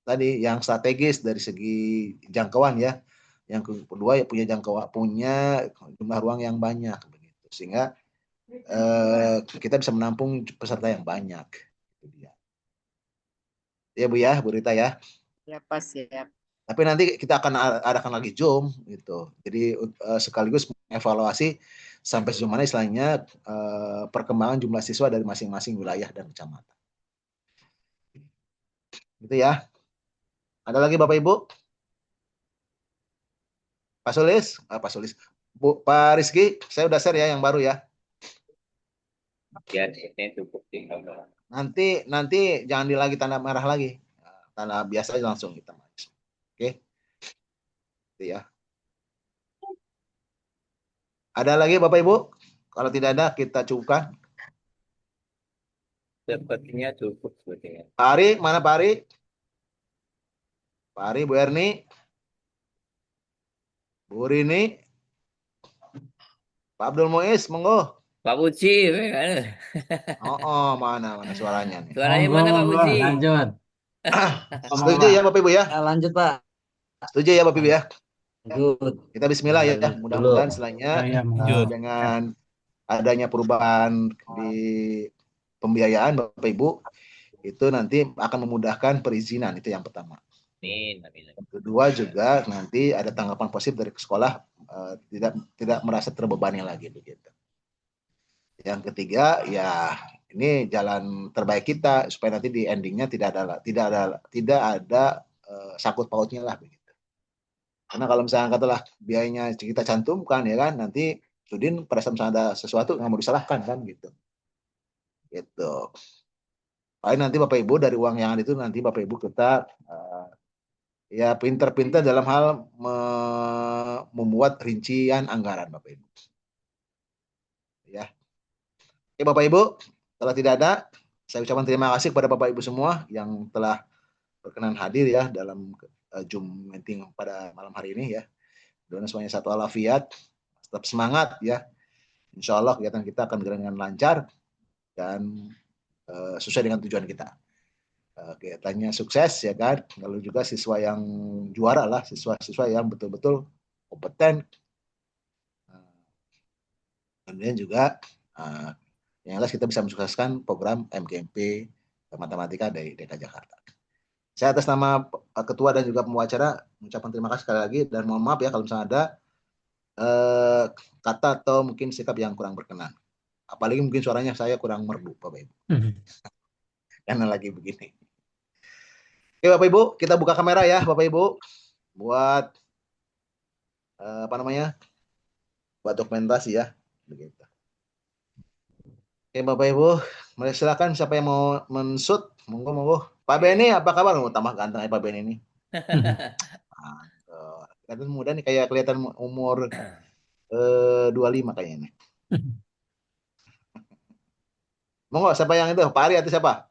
tadi yang strategis dari segi jangkauan ya. Yang kedua ya punya jumlah ruang yang banyak begitu sehingga kita bisa menampung peserta yang banyak. Itu dia. Ya Bu ya, Bu Rita ya. Ya pas ya. Tapi nanti kita akan adakan lagi Zoom gitu. Jadi sekaligus evaluasi sampai sejauh mana istilahnya perkembangan jumlah siswa dari masing-masing wilayah dan kecamatan. Gitu ya. Ada lagi Bapak Ibu? Pak Sulis, Pak Sulis. Pak Rizky, saya udah share ya yang baru ya. Ya, ini cukup tinggal. Nanti jangan lagi tanda merah lagi. Tanda biasa aja langsung kita maju. Oke. Itu ya. Ada lagi Bapak Ibu? Kalau tidak ada kita cukupkan. Sepertinya cukup sebetulnya. Pak Ari, mana Pak Ari? Pak Ari, Bu Erni, Bu Rini, Pak Abdul Muiz, monggo. Pak Puji, Mana suaranya nih? suaranya mana Pak Monggo, Puji? lanjut. Setuju ya Bapak Ibu ya? Lanjut Pak. Setuju ya Bapak Ibu ya? Lanjut. Kita Bismillah ya. Lanjut Mudah-mudahan dulu. setelahnya Ya, monggo. dengan adanya perubahan di pembiayaan Bapak Ibu itu nanti akan memudahkan perizinan, itu yang pertama. Amin, amin. Yang kedua juga nanti ada tanggapan positif dari sekolah, tidak merasa terbebani lagi begitu. Yang ketiga ya ini jalan terbaik kita supaya nanti di endingnya tidak ada sakut pautnya lah begitu. Karena kalau misalnya katalah biayanya kita cantumkan ya kan, nanti Sudin pada saat misalnya ada sesuatu nggak mau disalahkan kan gitu. Gitu. Paling nanti Bapak Ibu dari uang yang ada itu nanti Bapak Ibu kita ya pinter-pinter dalam hal membuat rincian anggaran Bapak Ibu. Ya. Oke Bapak Ibu, kalau tidak ada, saya ucapkan terima kasih kepada Bapak Ibu semua yang telah berkenan hadir ya dalam Zoom meeting pada malam hari ini ya. Doakan semuanya satu walafiat, tetap semangat ya. Insya Allah kegiatan kita akan berjalan dengan lancar dan sesuai dengan tujuan kita. Kegiatannya sukses ya kan. Lalu juga siswa yang juara lah, siswa-siswa yang betul-betul kompeten. Kemudian juga yang jelas kita bisa mensukseskan program MGMP Matematika dari DKI Jakarta. Saya atas nama Ketua dan juga pemwawancara mengucapkan terima kasih sekali lagi dan mohon maaf ya kalau misalnya ada kata atau mungkin sikap yang kurang berkenan. Apalagi mungkin suaranya saya kurang merdu, Bapak Ibu. Karena lagi begini. Oke Bapak Ibu, kita buka kamera ya Bapak Ibu buat buat dokumentasi ya. Begitu. Oke Bapak Ibu, mari silakan siapa yang mau men-shoot, monggo. Pak Beni, apa kabar? Mau tambah ganteng ya Pak Beni ini. Kelihatan muda nih, kayak kelihatan umur 25 kayaknya nih. Monggo, siapa yang itu? Pak Ari atau siapa?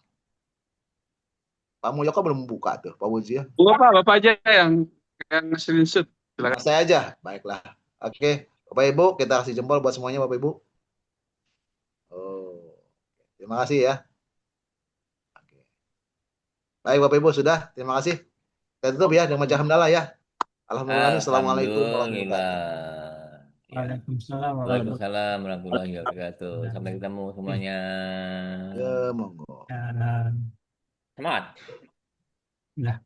Pak Mulyoko belum buka tuh, Pak Wuzi ya. Bapak aja yang screenshot. Silakan. Saya aja, baiklah. Oke, Bapak Ibu, kita kasih jempol buat semuanya Bapak Ibu. Terima kasih ya. Oke. Baik Bapak Ibu sudah, terima kasih. Kita tutup ya dengan baca hamdalah ya. Alhamdulillah. Assalamualaikum warahmatullahi wabarakatuh. Waalaikumsalam Waalaikumsalam warahmatullahi wabarakatuh. Sampai ketemu semuanya. Ya, monggo. wabarakatuh. Semangat. Nah.